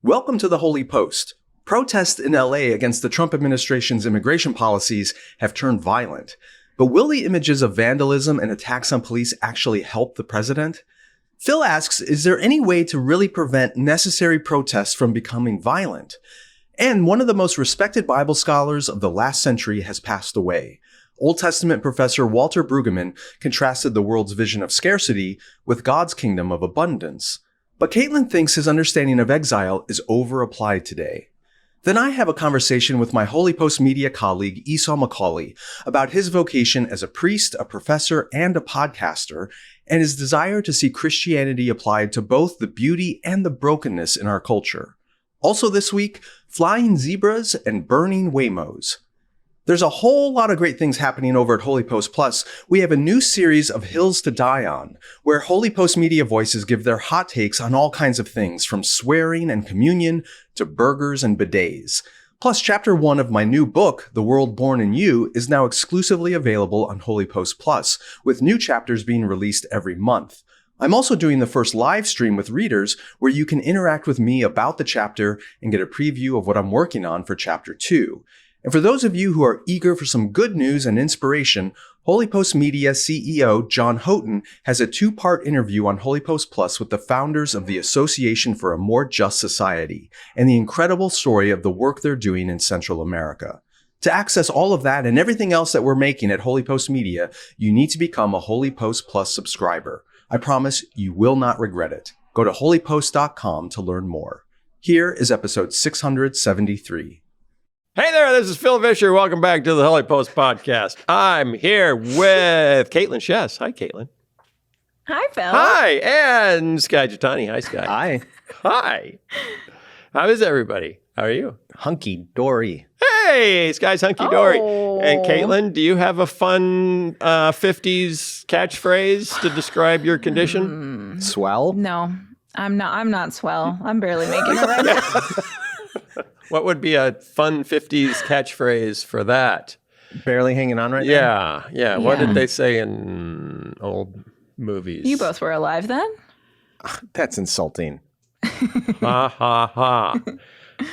Welcome to the Holy Post. Protests in LA against the Trump administration's immigration policies have turned violent. But will the images of vandalism and attacks on police actually help the president? Phil asks, is there any way to really prevent necessary protests from becoming violent? And one of the most respected Bible scholars of the last century has passed away. Old Testament professor Walter Bruggemann contrasted the world's vision of scarcity with God's kingdom of abundance. But Kaitlyn thinks his understanding of exile is over-applied today. Then I have a conversation with my HOLYPOST media colleague Esau McCaulley about his vocation as a priest, a professor, and a podcaster, and his desire to see Christianity applied to both the beauty and the brokenness in our culture. Also this week, flying zebras and burning Waymos. There's a whole lot of great things happening over at HOLYPOST Plus. We have a new series of Hills to Die On, where HOLYPOST media voices give their hot takes on all kinds of things, from swearing and communion to burgers and bidets. Plus, Chapter 1 of my new book, The World Born in You, is now exclusively available on HOLYPOST Plus, with new chapters being released every month. I'm also doing the first live stream with readers where you can interact with me about the chapter and get a preview of what I'm working on for Chapter 2. And for those of you who are eager for some good news and inspiration, HOLYPOST Media CEO John Houghton has a 2-part interview on HOLYPOST Plus with the founders of the Association for a More Just Society and the incredible story of the work they're doing in Central America. To access all of that and everything else that we're making at HOLYPOST Media, you need to become a HOLYPOST Plus subscriber. I promise you will not regret it. Go to holypost.com to learn more. Here is episode 673. Hey there, this is Phil Vischer. Welcome back to the HOLYPOST podcast. I'm here with Kaitlyn Shess. Hi, Kaitlyn. Hi, Phil. Hi, and Skye Jitani. Hi, Skye. Hi. Hi. How is everybody? How are you? Hunky-dory. Hey, Skye's hunky-dory. Oh. And Kaitlyn, do you have a fun 50s catchphrase to describe your condition? Swell? No, I'm not swell. I'm barely making it right now. What would be a fun 50s catchphrase for that? Barely hanging on right now? Yeah. What did they say in old movies? You both were alive then? That's insulting. Ha ha ha.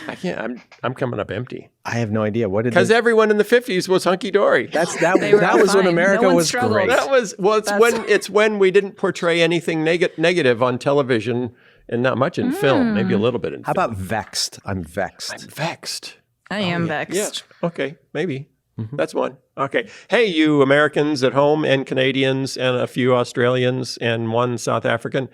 I can't. I'm coming up empty. I have no idea. What did Because everyone in the 50s was hunky dory. That They were was when fine. America No one was struggled. great. That was it's when we didn't portray anything negative on television and not much in film. Maybe a little bit in How film. about vexed? I'm vexed. I'm vexed. I am vexed. Yeah. Okay. Maybe. That's one. Okay. Hey, you Americans at home and Canadians and a few Australians and one South African,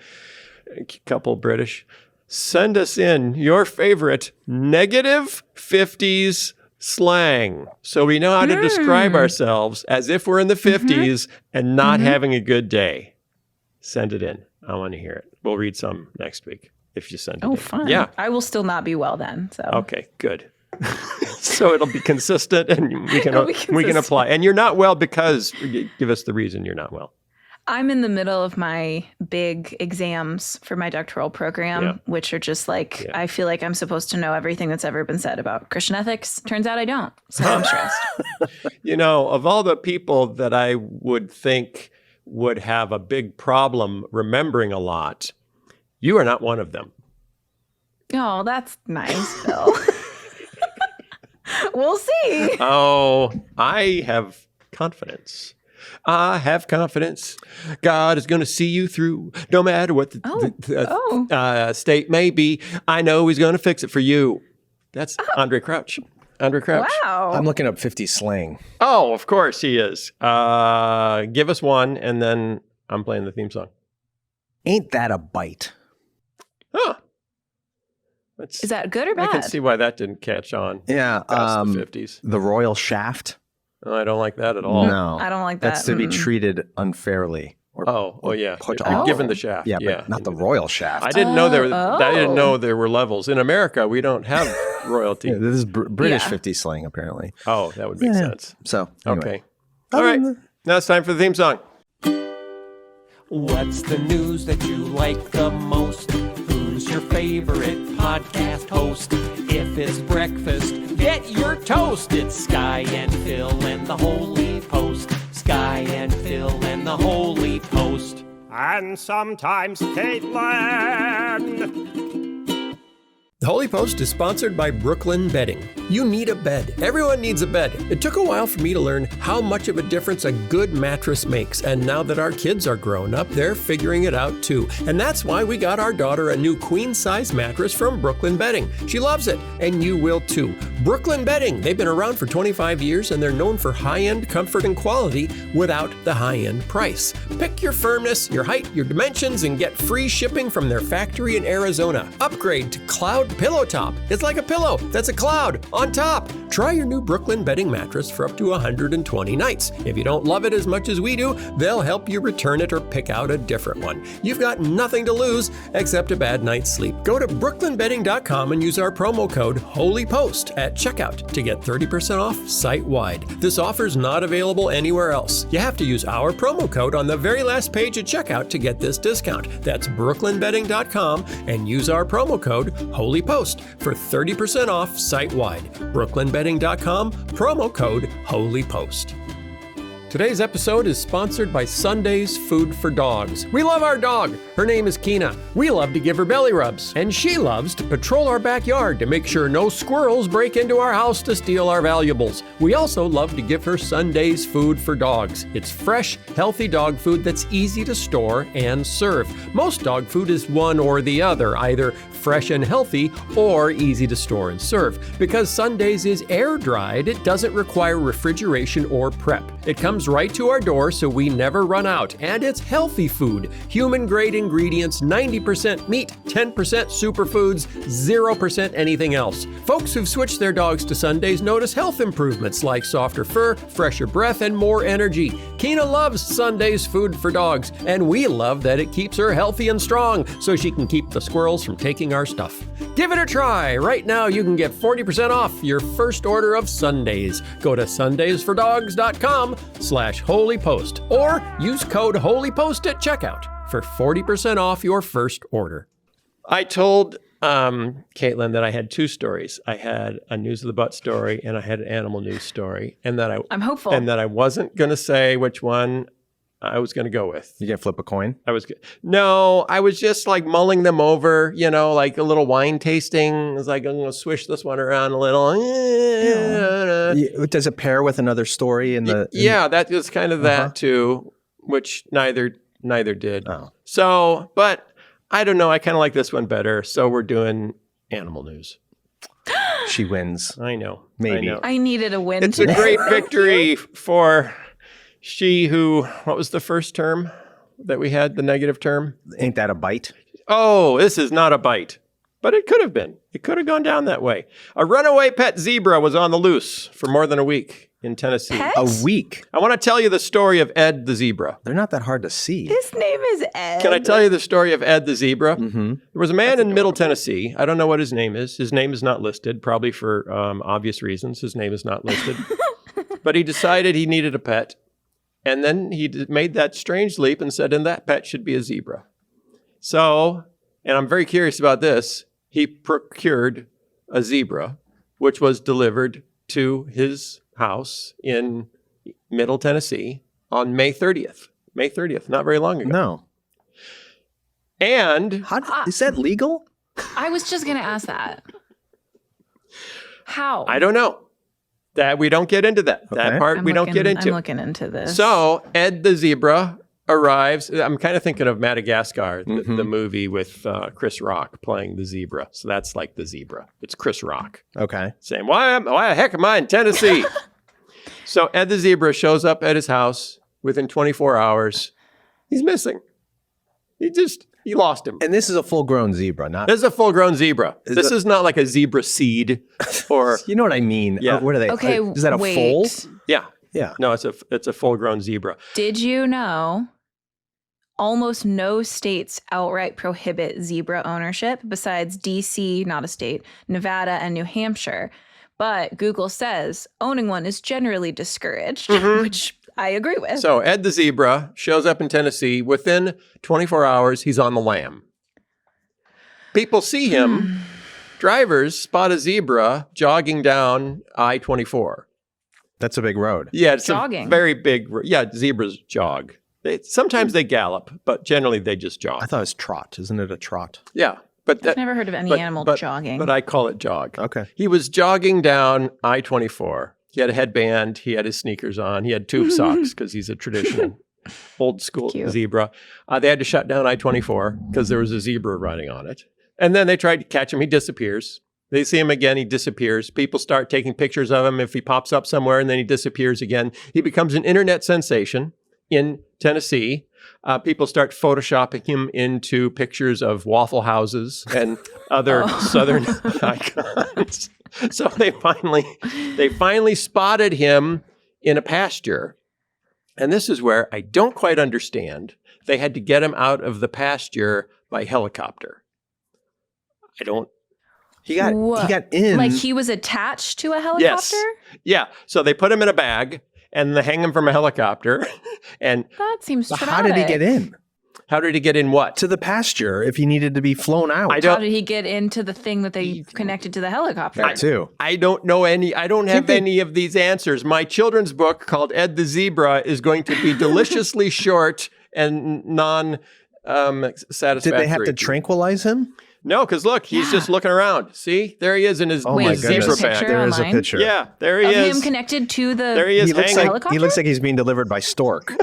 a couple British. Send us in your favorite negative 50s slang so we know how to describe ourselves as if we're in the 50s and not having a good day. Send it in. I want to hear it. We'll read some next week if you send it in. Oh, fun. Yeah. I will still not be well then. So. Okay, good. So it'll be consistent and we can consistent. apply. And you're not well because, give us the reason you're not well. I'm in the middle of my big exams for my doctoral program, which are just like, I feel like I'm supposed to know everything that's ever been said about Christian ethics. Turns out I don't. So I'm stressed. Of all the people that I would think would have a big problem remembering a lot, you are not one of them. Oh, that's nice, Phil. We'll see. Oh, I have confidence. I have confidence. God is going to see you through no matter what the state may be. I know he's going to fix it for you. That's Andre Crouch. Andre Crouch. Wow. I'm looking up 50s slang. Oh, of course he is. Give us one, and then I'm playing the theme song. Ain't that a bite? Huh. Is that good or bad? I can see why that didn't catch on. Yeah. Past the 50s. The royal shaft? Oh, I don't like that at all. No. I don't like that. That's to be treated unfairly. Or yeah. Put off. given the shaft. Yeah, but not the royal shaft. I didn't know I didn't know there were levels. In America, we don't have royalty. This is British 50s slang, apparently. Oh, that would make sense. So, anyway. Okay. All right. Now it's time for the theme song. What's the news that you like the most? Who's your favorite podcast host? If it's breakfast, get your toast. It's Skye and Phil and the Holy Post. Skye and Phil and the Holy Post. And sometimes Kaitlyn. The Holy Post is sponsored by Brooklyn Bedding. You need a bed. Everyone needs a bed. It took a while for me to learn how much of a difference a good mattress makes. And now that our kids are grown up, they're figuring it out too. And that's why we got our daughter a new queen-size mattress from Brooklyn Bedding. She loves it, and you will too. Brooklyn Bedding. They've been around for 25 years, and they're known for high-end comfort and quality without the high-end price. Pick your firmness, your height, your dimensions, and get free shipping from their factory in Arizona. Upgrade to Cloud Pillow Top. It's like a pillow that's a cloud on top. Try your new Brooklyn Bedding mattress for up to 120 nights. If you don't love it as much as we do, they'll help you return it or pick out a different one. You've got nothing to lose except a bad night's sleep. Go to brooklynbedding.com and use our promo code HOLYPOST at checkout to get 30% off site-wide. This offer's not available anywhere else. You have to use our promo code on the very last page at checkout to get this discount. That's brooklynbedding.com and use our promo code HOLYPOST for 30% off site-wide. brooklynbedding.com, promo code HOLYPOST. Today's episode is sponsored by Sunday's Food for Dogs. We love our dog. Her name is Kina. We love to give her belly rubs. And she loves to patrol our backyard to make sure no squirrels break into our house to steal our valuables. We also love to give her Sunday's Food for Dogs. It's fresh, healthy dog food that's easy to store and serve. Most dog food is one or the other, either fresh and healthy or easy to store and serve. Because Sunday's is air-dried, it doesn't require refrigeration or prep. It comes right to our door so we never run out. And it's healthy food. Human-grade ingredients, 90% meat, 10% superfoods, 0% anything else. Folks who've switched their dogs to Sunday's notice health improvements like softer fur, fresher breath, and more energy. Kina loves Sunday's Food for Dogs, and we love that it keeps her healthy and strong so she can keep the squirrels from taking our stuff. Give it a try. Right now you can get 40% off your first order of Sundays. Go to sundaysfordogs.com/holypost or use code HOLYPOST at checkout for 40% off your first order. I told Kaitlyn that I had two stories. I had a news of the butt story and I had an animal news story, and that I'm hopeful, and that I wasn't going to say which one I was going to go with. You gonna flip a coin? No, I was just like mulling them over, like a little wine tasting. I was like, I'm going to swish this one around a little. Does it pair with another story Yeah, that was kind of that too, which neither did. Oh. So, but I don't know. I kind of like this one better. So we're doing animal news. She wins. I know. Maybe. I needed a win. It's a great victory for she who, what was the first term that we had, the negative term? Ain't that a bite? Oh, this is not a bite. But it could have been. It could have gone down that way. A runaway pet zebra was on the loose for more than a week in Tennessee. Pet? A week? I want to tell you the story of Ed the zebra. They're not that hard to see. His name is Ed. Can I tell you the story of Ed the zebra? Mm-hmm. There was a man in Middle Tennessee. I don't know what his name is. His name is not listed, probably for obvious reasons. His name is not listed. But he decided he needed a pet. And then he made that strange leap and said, and that pet should be a zebra. So, and I'm very curious about this, he procured a zebra, which was delivered to his house in Middle Tennessee on May 30th. May 30th, not very long ago. No. And is that legal? I was just going to ask that. How? I don't know. That we don't get into that. Okay. That part we don't get into. I'm looking into this. So Ed the zebra arrives. I'm kind of thinking of Madagascar, the movie with Chris Rock playing the zebra. So that's like the zebra. It's Chris Rock. Okay. Saying, why the heck am I in Tennessee? So Ed the zebra shows up at his house within 24 hours. He's missing. He lost him. And this is a full-grown zebra, not... This is a full-grown zebra. This is not like a zebra seed or... You know what I mean? Yeah. What are they? Okay, is that a foal? Yeah. Yeah. No, it's a full-grown zebra. Did you know almost no states outright prohibit zebra ownership besides DC, not a state, Nevada, and New Hampshire? But Google says owning one is generally discouraged, which I agree with. So Ed the zebra shows up in Tennessee. Within 24 hours, he's on the lam. People see him. Drivers spot a zebra jogging down I-24. That's a big road. Yeah, it's jogging. A very big. Yeah, zebras jog. Sometimes they gallop, but generally they just jog. I thought it was trot. Isn't it a trot? Yeah, But I've never heard of any animal jogging. But I call it jog. Okay. He was jogging down I-24. He had a headband. He had his sneakers on. He had tube socks because he's a traditional old school zebra. They had to shut down I-24 because there was a zebra running on it. And then they tried to catch him. He disappears. They see him again. He disappears. People start taking pictures of him if he pops up somewhere and then he disappears again. He becomes an internet sensation in Tennessee. People start photoshopping him into pictures of Waffle Houses and other Southern icons. So they finally spotted him in a pasture. And this is where I don't quite understand. They had to get him out of the pasture by helicopter. He got in. Like he was attached to a helicopter? Yes. Yeah. So they put him in a bag and they hang him from a helicopter. And that seems traumatic. How did he get in? How did he get in what? To the pasture if he needed to be flown out. How did he get into the thing that they connected to the helicopter? That too. I don't know any. I don't have any of these answers. My children's book called Ed the Zebra is going to be deliciously short and non-satisfactory. Did they have to tranquilize him? No, because look, he's just looking around. See, there he is in his zebra bag. There is a picture. Yeah, there he is. Him connected to the there he is. helicopter? He looks like he's being delivered by stork.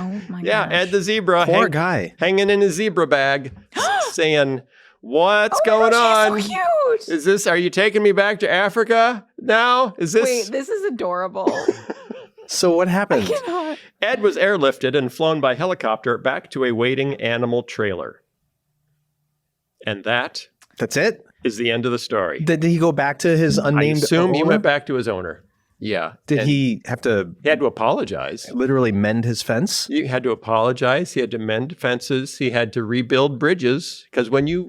Oh my god. Yeah, Ed the Zebra. Poor guy. Hanging in his zebra bag, saying, "What's going on? So cute. Is this? Are you taking me back to Africa now? Is this?" Wait, this is adorable. So what happened? Ed was airlifted and flown by helicopter back to a waiting animal trailer. And that's it? Is the end of the story. Did he go back to his unnamed I assume he owner? went back to his owner. Yeah. Did he have to He had to apologize. literally mend his fence? He had to apologize. He had to mend fences. He had to rebuild bridges. Because when you're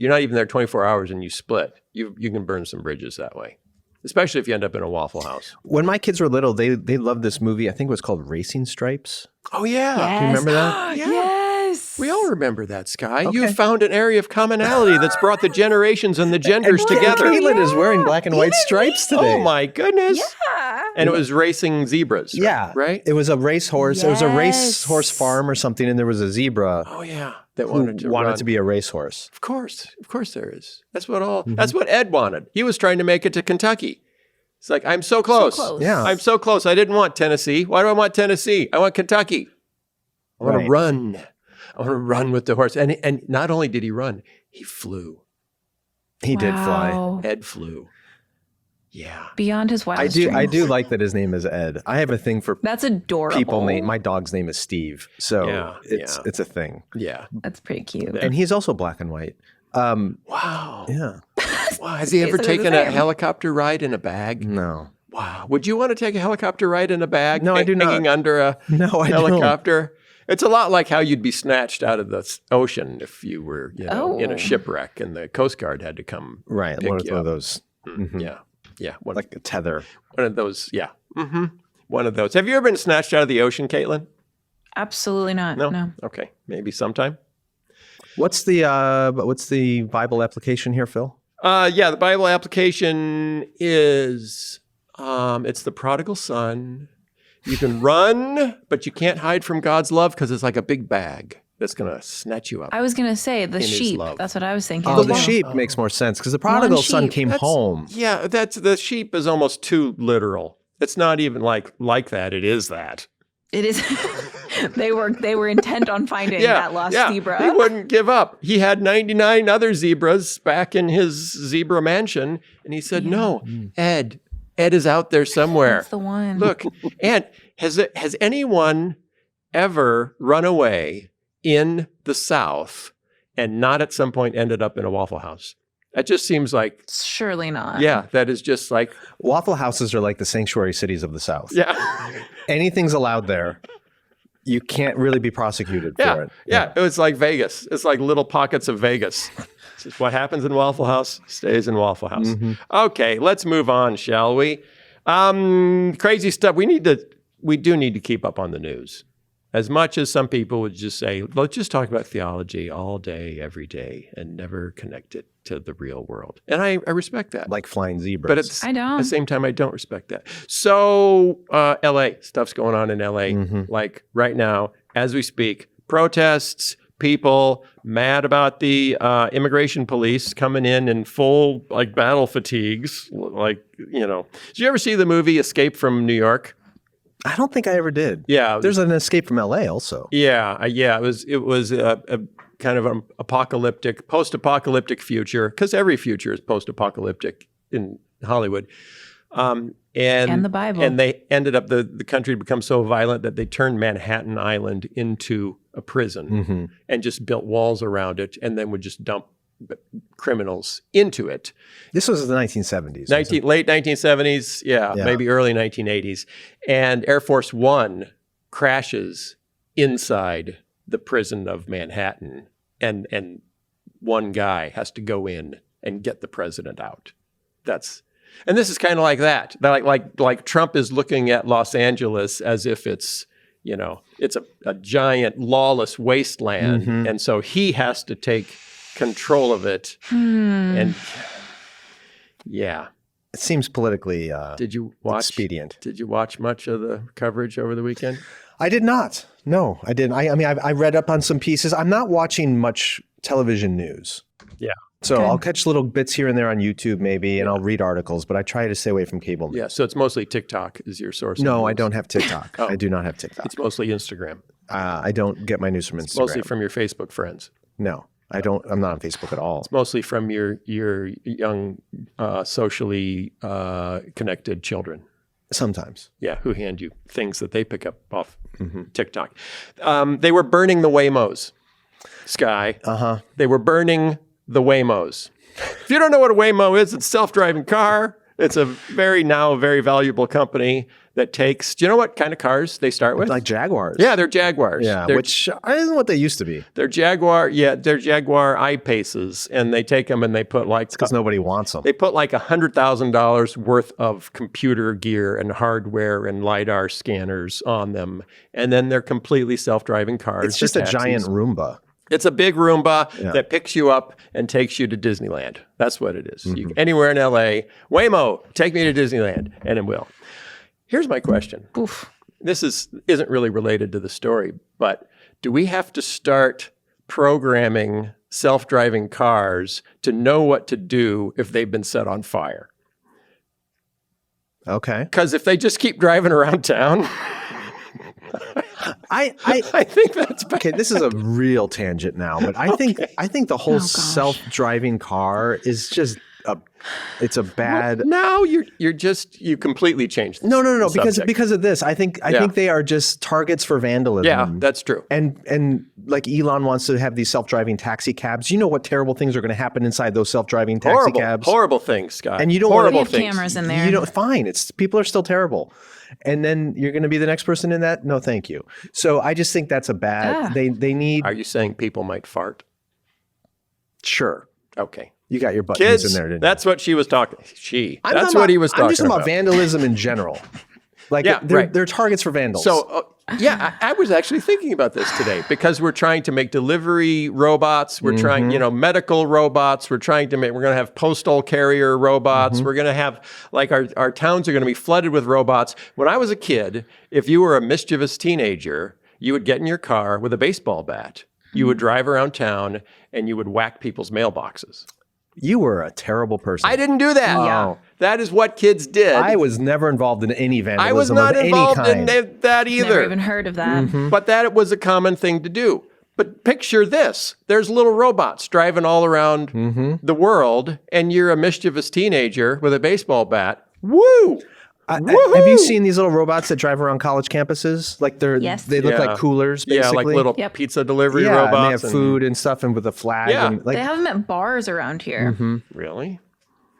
not even there 24 hours and you split, you can burn some bridges that way. Especially if you end up in a Waffle House. When my kids were little, they loved this movie. I think it was called Racing Stripes. Oh, yeah. Yes. Do you remember that? Yes. We all remember that, Skye. Okay. You found an area of commonality that's brought the generations and the genders together. Kaitlyn is wearing black and white stripes today. Oh, my goodness. Yeah. And it was racing zebras. Yeah. Right? It was a racehorse. It was a Yes. racehorse farm or something, and there was a zebra Oh, yeah. That who wanted to run. to be a racehorse. Of course there is. That's what Ed wanted. He was trying to make it to Kentucky. It's like, I'm so close. Yeah. I'm so close. I didn't want Tennessee. Why do I want Tennessee? I want Kentucky. I want to run. I want to run with the horse. And not only did he run, he flew. He did fly. Wow. Ed flew. Yeah. Beyond his I wildest do dreams. like that his name is Ed. I have a thing for That's adorable. people name. My dog's name is Steve. So Yeah, it's a thing. Yeah. That's pretty cute. And he's also black and white. Wow. Yeah. Wow. Has he ever Basically the taken a same. helicopter ride in a bag? No. Wow. Would you want to take a helicopter ride in a bag? No, I do not. Hanging under a No, I don't. helicopter? It's a lot like how you'd be snatched out of the ocean if you were, in Oh. a shipwreck and the Coast Guard had to come. Right. pick One you of up. those. Yeah. Yeah. One, Like a tether. one of those. Yeah. Mm-hmm. One of those. Have you ever been snatched out of the ocean, Kaitlyn? Absolutely not. No. Okay. Maybe sometime. What's the Bible application here, Phil? The Bible application is it's the prodigal son. You can run, but you can't hide from God's love because it's like a big bag that's going to snatch you up. I was going to say the In his sheep. love. That's what I was thinking. Oh, the Yeah. sheep makes more sense because the prodigal son sheep. came home. Yeah, the sheep is almost too literal. It's not even like that. It is that. It is. they were intent on finding that lost zebra. He wouldn't give up. He had 99 other zebras back in his zebra mansion, and he said, "No, Ed is out there somewhere. That's the one. Look, and has anyone ever run away in the South and not at some point ended up in a Waffle House? That just seems like, Surely not. yeah, that is just like, Waffle houses are like the sanctuary cities of the South. yeah, Anything's allowed there. You can't really be prosecuted for it. yeah. It was like Vegas. It's like little pockets of Vegas. It's just what happens in Waffle House stays in Waffle House. Mm-hmm. Okay, let's move on, shall we? Crazy stuff. We do need to keep up on the news. As much as some people would just say, let's just talk about theology all day, every day, and never connect it to the real world. And I respect that. Like flying zebras. But at I don't. the same time, I don't respect that. So LA, stuff's going on in LA. Mm-hmm. Like right now, as we speak, protests, people mad about the immigration police coming in full like battle fatigues. Like, you know, did you ever see the movie Escape from New York? I don't think I ever did. Yeah. There's an Escape from LA also. Yeah. It was a kind of an post-apocalyptic future, because every future is post-apocalyptic in Hollywood. And the Bible. And they ended up, the country had become so violent that they turned Manhattan Island into a prison and just built walls around it, and then would just dump criminals into it. This was the 1970s. Late 1970s, maybe early 1980s. And Air Force One crashes inside the prison of Manhattan, and one guy has to go in and get the president out. And this is kind of like that. Like Trump is looking at Los Angeles as if it's, you know, it's a giant lawless wasteland, and so he has to take control of it. And it seems politically expedient. Did you watch much of the coverage over the weekend? I did not. No, I didn't. I mean, I read up on some pieces. I'm not watching much television news. Yeah. So I'll catch little bits here and there on YouTube maybe, and I'll read articles, but I try to stay away from cable news. Yeah, so it's mostly TikTok is your source. No, I don't have TikTok. I do not have TikTok. It's mostly Instagram. I don't get my news from Instagram. It's mostly from your Facebook friends. No, I don't. I'm not on Facebook at all. It's mostly from your young, socially connected children. Sometimes. Yeah, who hand you things that they pick up off TikTok. They were burning the Waymos, Skye. They were burning the Waymos. If you don't know what a Waymo is, it's a self-driving car. It's a very valuable company that takes, do you know what kind of cars they start with? Like Jaguars. Yeah, they're Jaguars. Yeah, which isn't what they used to be. They're Jaguar I-Paces, and they take them and they put like... because nobody wants them. They put like $100,000 worth of computer gear and hardware and LiDAR scanners on them, and then they're completely self-driving cars. It's just a giant Roomba. It's a big Roomba that picks you up and takes you to Disneyland. That's what it is. Anywhere in LA, Waymo, take me to Disneyland, and it will. Here's my question. Oof. This isn't really related to the story, but do we have to start programming self-driving cars to know what to do if they've been set on fire? Okay. Because if they just keep driving around town... I think that's bad. Okay, this is a real tangent now, but I think the whole self-driving car is just it's a bad. Well, now you completely changed. No, because of this, I think they are just targets for vandalism. Yeah, that's true. And like Elon wants to have these self-driving taxi cabs. You know what terrible things are going to happen inside those self-driving taxi cabs? Horrible things, Skye. And you don't want to have cameras in there. You don't. Fine, people are still terrible. And then you're going to be the next person in that? No, thank you. So I just think that's a bad. They need. Are you saying people might fart? Sure. Okay. You got your buttons Kids, in there, didn't you? that's what she was talking. That's what he was talking about. I'm just about vandalism in general. Like they're targets for vandals. So I was actually thinking about this today because we're trying to make delivery robots. We're trying, medical robots. We're going to have postal carrier robots. We're going to have like our towns are going to be flooded with robots. When I was a kid, if you were a mischievous teenager, you would get in your car with a baseball bat. You would drive around town and you would whack people's mailboxes. You were a terrible person. I didn't do that. Yeah. That is what kids did. I was never involved in any vandalism. I was not involved in that either. Never even heard of that. But that was a common thing to do. But picture this. There's little robots driving all around the world, and you're a mischievous teenager with a baseball bat. Woo! Have you seen these little robots that drive around college campuses? Like they look like coolers, basically. Yeah, like little pizza delivery robots. And they have food and stuff, and with a flag. Yeah. And They have them at bars around here. Really?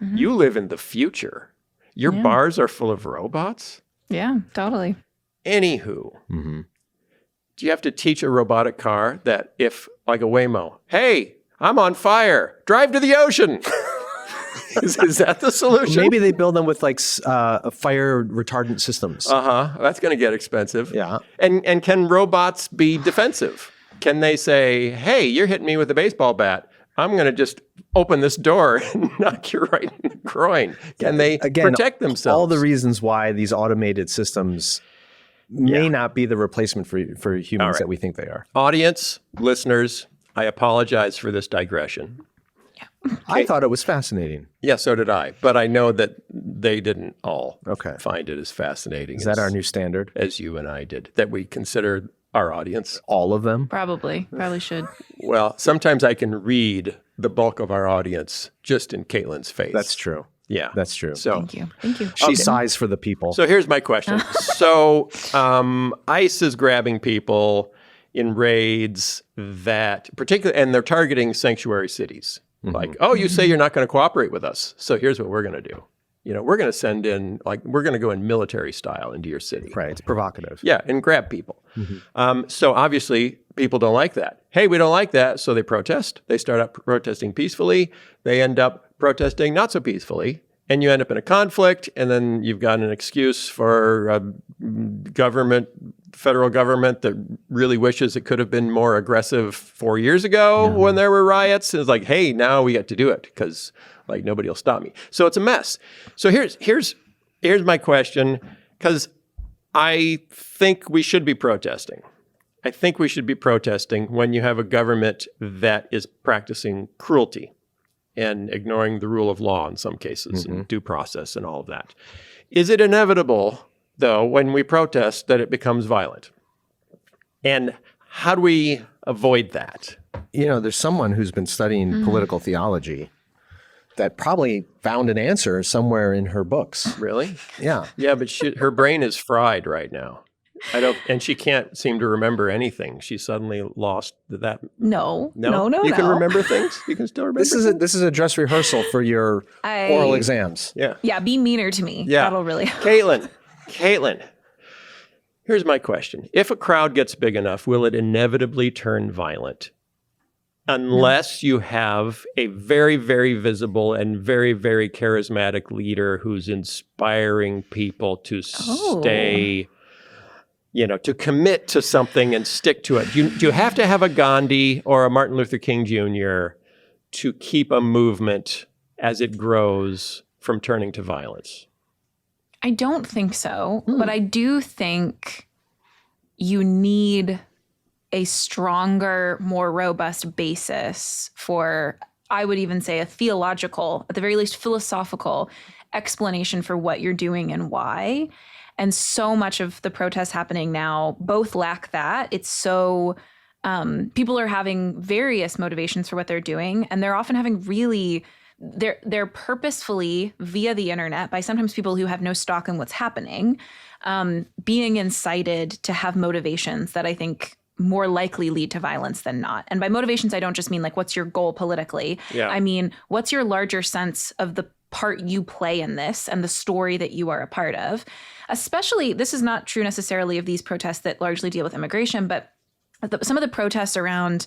You live in the future. Your bars are full of robots? Yeah, totally. Anywho, do you have to teach a robotic car that if, like a Waymo, hey, I'm on fire, drive to the ocean? Is that the solution? Maybe they build them with like fire retardant systems. That's going to get expensive. Yeah. And can robots be defensive? Can they say, hey, you're hitting me with a baseball bat. I'm going to just open this door and knock you right in the groin. Can they protect themselves? All the reasons why these automated systems may not be the replacement for humans that we think they are. Audience, listeners, I apologize for this digression. I thought it was fascinating. Yeah, so did I. But I know that they didn't all Okay. find it as fascinating Is that our new standard? as you and I did, that we consider our audience. All of them? Probably should. Well, sometimes I can read the bulk of our audience just in Kaitlyn's face. That's true. Yeah. That's true. So, Thank you. She sighs for the people. so here's my question. So ICE is grabbing people in raids that particularly, and they're targeting sanctuary cities. Like, oh, you say you're not going to cooperate with us. So here's what we're going to do. We're going to send in, we're going to go in military style into your city. Right. It's provocative. Yeah, and grab people. So obviously, people don't like that. Hey, we don't like that. So they protest. They start up protesting peacefully. They end up protesting not so peacefully. And you end up in a conflict. And then you've got an excuse for a federal government that really wishes it could have been more aggressive 4 years ago when there were riots. It's like, hey, now we get to do it because nobody will stop me. So it's a mess. So here's my question, because I think we should be protesting. I think we should be protesting when you have a government that is practicing cruelty and ignoring the rule of law in some cases and due process and all of that. Is it inevitable, though, when we protest that it becomes violent? And how do we avoid that? There's someone who's been studying political theology that probably found an answer somewhere in her books. Really? Yeah. Yeah, but her brain is fried right now. And she can't seem to remember anything. She suddenly lost that. No. You can remember things. You can still remember. This is a dress rehearsal for your oral exams. Yeah. Yeah, be meaner to me. Yeah. That'll really help. Kaitlyn. Here's my question. If a crowd gets big enough, will it inevitably turn violent? Unless you have a very, very visible and very, very charismatic leader who's inspiring people to stay, to commit to something and stick to it. Do you have to have a Gandhi or a Martin Luther King Jr. to keep a movement as it grows from turning to violence? I don't think so, but I do think you need a stronger, more robust basis for, I would even say, a theological, at the very least philosophical explanation for what you're doing and why. And so much of the protests happening now both lack that. It's so, people are having various motivations for what they're doing, and they're often having really, they're purposefully via the internet by sometimes people who have no stock in what's happening, being incited to have motivations that I think more likely lead to violence than not. And by motivations, I don't just mean what's your goal politically. Yeah. I mean, what's your larger sense of the part you play in this and the story that you are a part of? Especially, this is not true necessarily of these protests that largely deal with immigration, but some of the protests around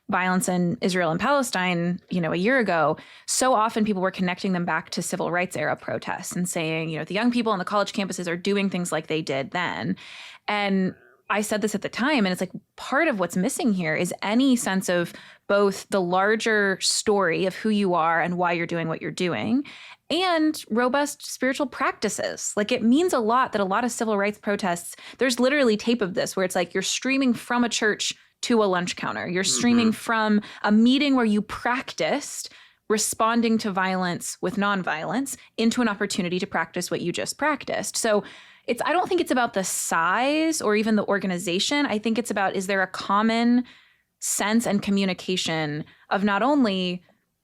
violence in Israel and Palestine, a year ago, so often people were connecting them back to civil rights era protests and saying, the young people on the college campuses are doing things like they did then. And I said this at the time, and it's part of what's missing here is any sense of both the larger story of who you are and why you're doing what you're doing, and robust spiritual practices. It means a lot that a lot of civil rights protests, there's literally tape of this where it's you're streaming from a church to a lunch counter. You're streaming from a meeting where you practiced responding to violence with nonviolence into an opportunity to practice what you just practiced. So I don't think it's about the size or even the organization. I think it's about, is there a common sense and communication of not only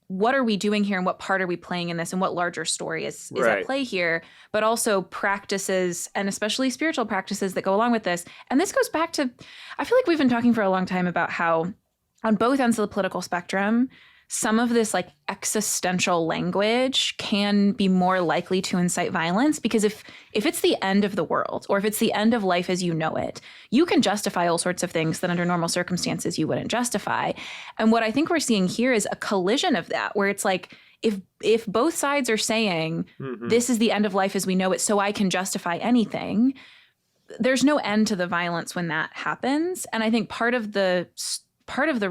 what are we doing here and what part are we playing in this and what larger story is at play here, but also practices and especially spiritual practices that go along with this. And this goes back to, I feel like we've been talking for a long time about how on both ends of the political spectrum, some of this existential language can be more likely to incite violence, because if it's the end of the world or if it's the end of life as you know it, you can justify all sorts of things that under normal circumstances you wouldn't justify. And what I think we're seeing here is a collision of that, where it's if both sides are saying this is the end of life as we know it, so I can justify anything, there's no end to the violence when that happens. And I think part of the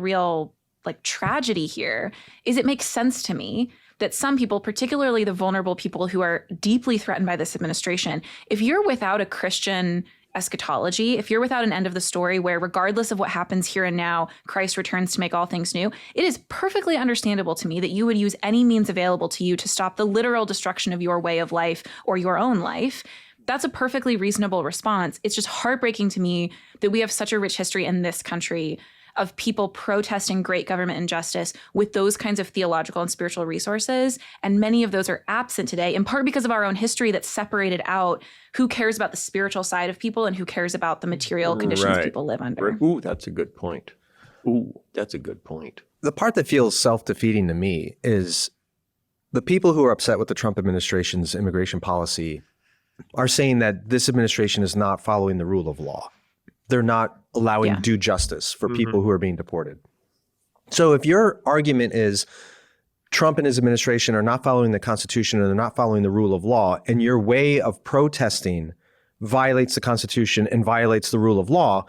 real tragedy here is it makes sense to me that some people, particularly the vulnerable people who are deeply threatened by this administration, if you're without a Christian eschatology, if you're without an end of the story where regardless of what happens here and now, Christ returns to make all things new, it is perfectly understandable to me that you would use any means available to you to stop the literal destruction of your way of life or your own life. That's a perfectly reasonable response. It's just heartbreaking to me that we have such a rich history in this country of people protesting great government injustice with those kinds of theological and spiritual resources. And many of those are absent today, in part because of our own history that's separated out who cares about the spiritual side of people and who cares about the material conditions people live under. Ooh, that's a good point. Ooh, that's a good point. The part that feels self-defeating to me is the people who are upset with the Trump administration's immigration policy are saying that this administration is not following the rule of law. They're not allowing due justice for people who are being deported. So if your argument is Trump and his administration are not following the Constitution or they're not following the rule of law, and your way of protesting violates the Constitution and violates the rule of law,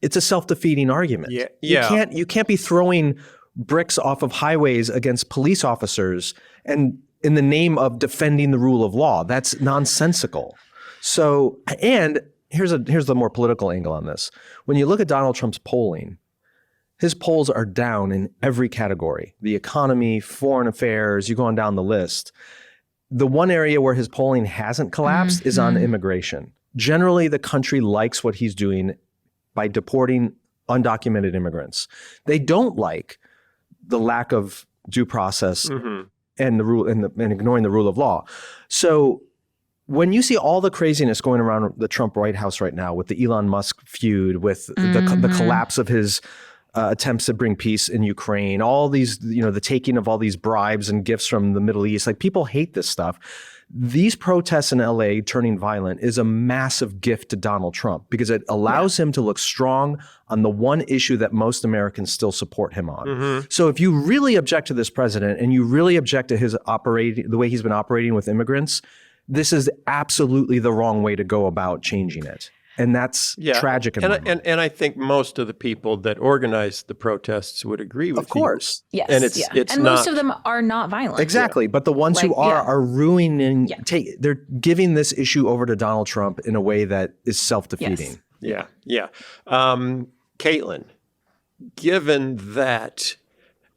it's a self-defeating argument. You can't be throwing bricks off of highways against police officers and in the name of defending the rule of law. That's nonsensical. So, and here's the more political angle on this. When you look at Donald Trump's polling, his polls are down in every category. The economy, foreign affairs, you go on down the list. The one area where his polling hasn't collapsed is on immigration. Generally, the country likes what he's doing by deporting undocumented immigrants. They don't like the lack of due process and the rule and ignoring the rule of law. So when you see all the craziness going around the Trump White House right now with the Elon Musk feud, with the collapse of his attempts to bring peace in Ukraine, all these, the taking of all these bribes and gifts from the Middle East, like people hate this stuff. These protests in LA turning violent is a massive gift to Donald Trump because it allows him to look strong on the one issue that most Americans still support him on. So if you really object to this president and you really object to his the way he's been operating with immigrants, this is absolutely the wrong way to go about changing it. And that's tragic. And I think most of the people that organized the protests would agree with you. Of course. Yes. And it's and not, most of them are not violent. Exactly. But the ones who are ruining, they're giving this issue over to Donald Trump in a way that is self-defeating. Yeah. Kaitlyn, given that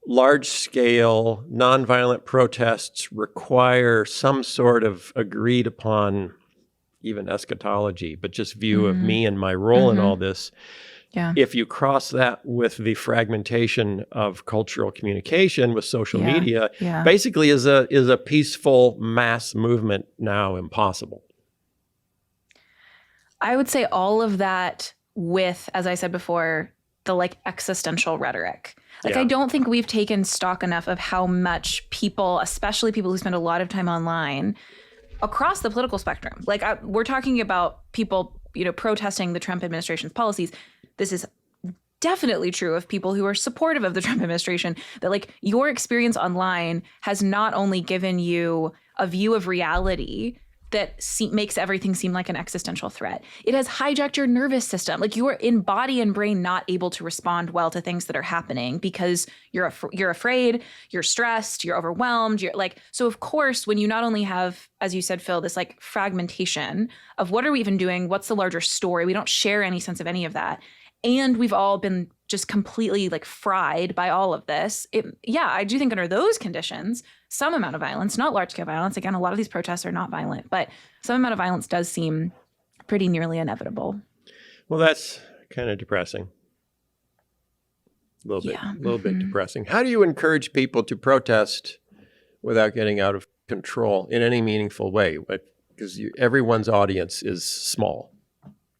large-scale nonviolent protests require some sort of agreed upon, even eschatology, but just view of me and my role in all this. If you cross that with the fragmentation of cultural communication with social media, basically is a peaceful mass movement now impossible? I would say all of that with, as I said before, the existential rhetoric. I don't think we've taken stock enough of how much people, especially people who spend a lot of time online, across the political spectrum, we're talking about people, protesting the Trump administration's policies. This is definitely true of people who are supportive of the Trump administration, that your experience online has not only given you a view of reality that makes everything seem like an existential threat. It has hijacked your nervous system. You are in body and brain not able to respond well to things that are happening because you're afraid, you're stressed, you're overwhelmed. So of course, when you not only have, as you said, Phil, this fragmentation of what are we even doing? What's the larger story? We don't share any sense of any of that. And we've all been just completely fried by all of this. I do think under those conditions, some amount of violence, not large scale violence. Again, a lot of these protests are not violent, but some amount of violence does seem pretty nearly inevitable. Well, that's kind of depressing. A little bit depressing. How do you encourage people to protest without getting out of control in any meaningful way? Because everyone's audience is small.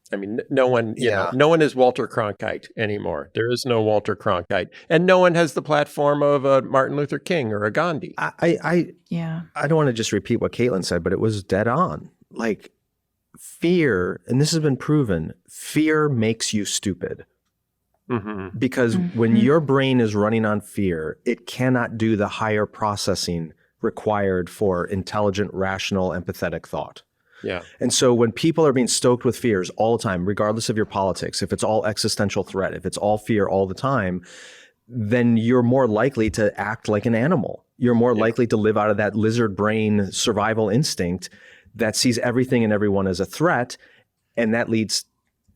I mean, no one is Walter Cronkite anymore. There is no Walter Cronkite, and no one has the platform of a Martin Luther King or a Gandhi. I don't want to just repeat what Kaitlyn said, but it was dead on. Fear, and this has been proven, fear makes you stupid. Because when your brain is running on fear, it cannot do the higher processing required for intelligent, rational, empathetic thought. Yeah. And so when people are being stoked with fears all the time, regardless of your politics, if it's all existential threat, if it's all fear all the time, then you're more likely to act like an animal. You're more likely to live out of that lizard brain survival instinct that sees everything and everyone as a threat. And that leads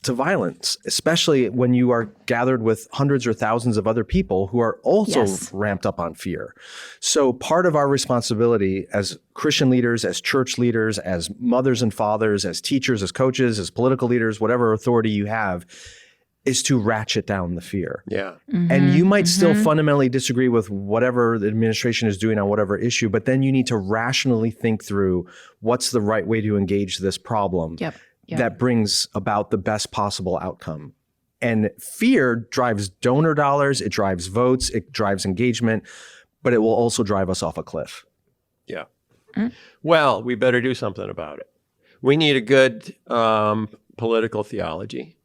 to violence, especially when you are gathered with hundreds or thousands of other people who are also ramped up on fear. So part of our responsibility as Christian leaders, as church leaders, as mothers and fathers, as teachers, as coaches, as political leaders, whatever authority you have, is to ratchet down the fear. Yeah. And you might still fundamentally disagree with whatever the administration is doing on whatever issue, but then you need to rationally think through what's the right way to engage this problem that brings about the best possible outcome. And fear drives donor dollars, it drives votes, it drives engagement, but it will also drive us off a cliff. Yeah. Well, we better do something about it. We need a good political theology.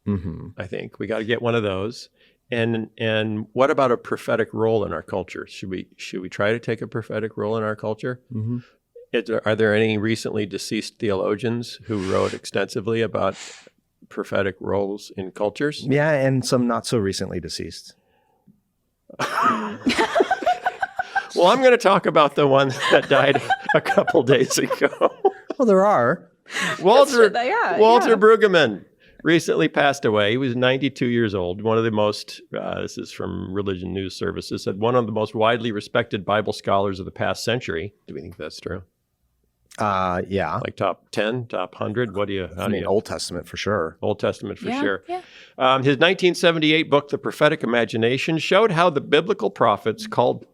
I think we got to get one of those. And what about a prophetic role in our culture? Should we try to take a prophetic role in our culture? Are there any recently deceased theologians who wrote extensively about prophetic roles in cultures? Yeah, and some not so recently deceased. Well, I'm going to talk about the one that died a couple days ago. Well, there are. Walter Bruggemann recently passed away. He was 92 years old. One of the most, this is from Religion News Services, said one of the most widely respected Bible scholars of the past century. Do we think that's true? Yeah. Like top 10, top 100? Old Testament for sure. Old Testament for sure. Yeah. His 1978 book, The Prophetic Imagination, showed how the biblical prophets called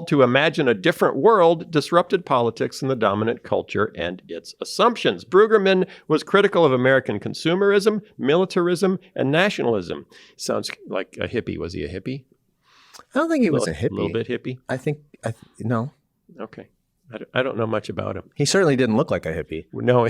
to imagine a different world disrupted politics and the dominant culture and its assumptions. Brueggemann was critical of American consumerism, militarism, and nationalism. Sounds like a hippie. Was he a hippie? I don't think he was a hippie. A little bit hippie? No. Okay. I don't know much about him. He certainly didn't look like a hippie. No.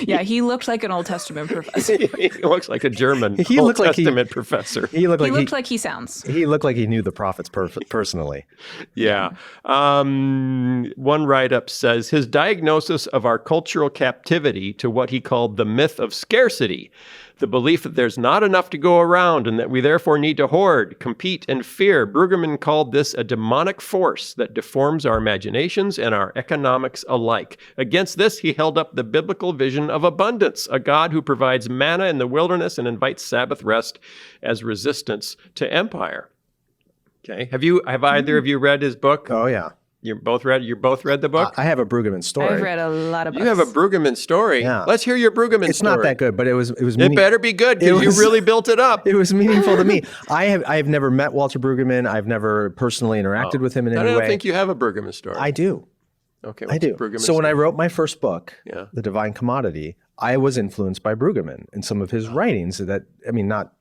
Yeah, he looked like an Old Testament professor. He looks like a German Old Testament professor. He looked like he sounds. He looked like he knew the prophets personally. Yeah. One write-up says, his diagnosis of our cultural captivity to what he called the myth of scarcity, the belief that there's not enough to go around and that we therefore need to hoard, compete, and fear. Brueggemann called this a demonic force that deforms our imaginations and our economics alike. Against this, he held up the biblical vision of abundance, a God who provides manna in the wilderness and invites Sabbath rest as resistance to empire. Okay. Have either of you read his book? Oh, yeah. You both read the book? I have a Brueggemann story. I've read a lot of books. You have a Brueggemann story? Yeah. Let's hear your Brueggemann story. It's not that good, but it was It better be good because you really built it up. It was meaningful to me. I have never met Walter Bruggemann. I've never personally interacted with him in any way. I don't think you have a Brueggemann story. I do. Okay. I do. So when I wrote my first book, The Divine Commodity, I was influenced by Brueggemann and some of his writings that,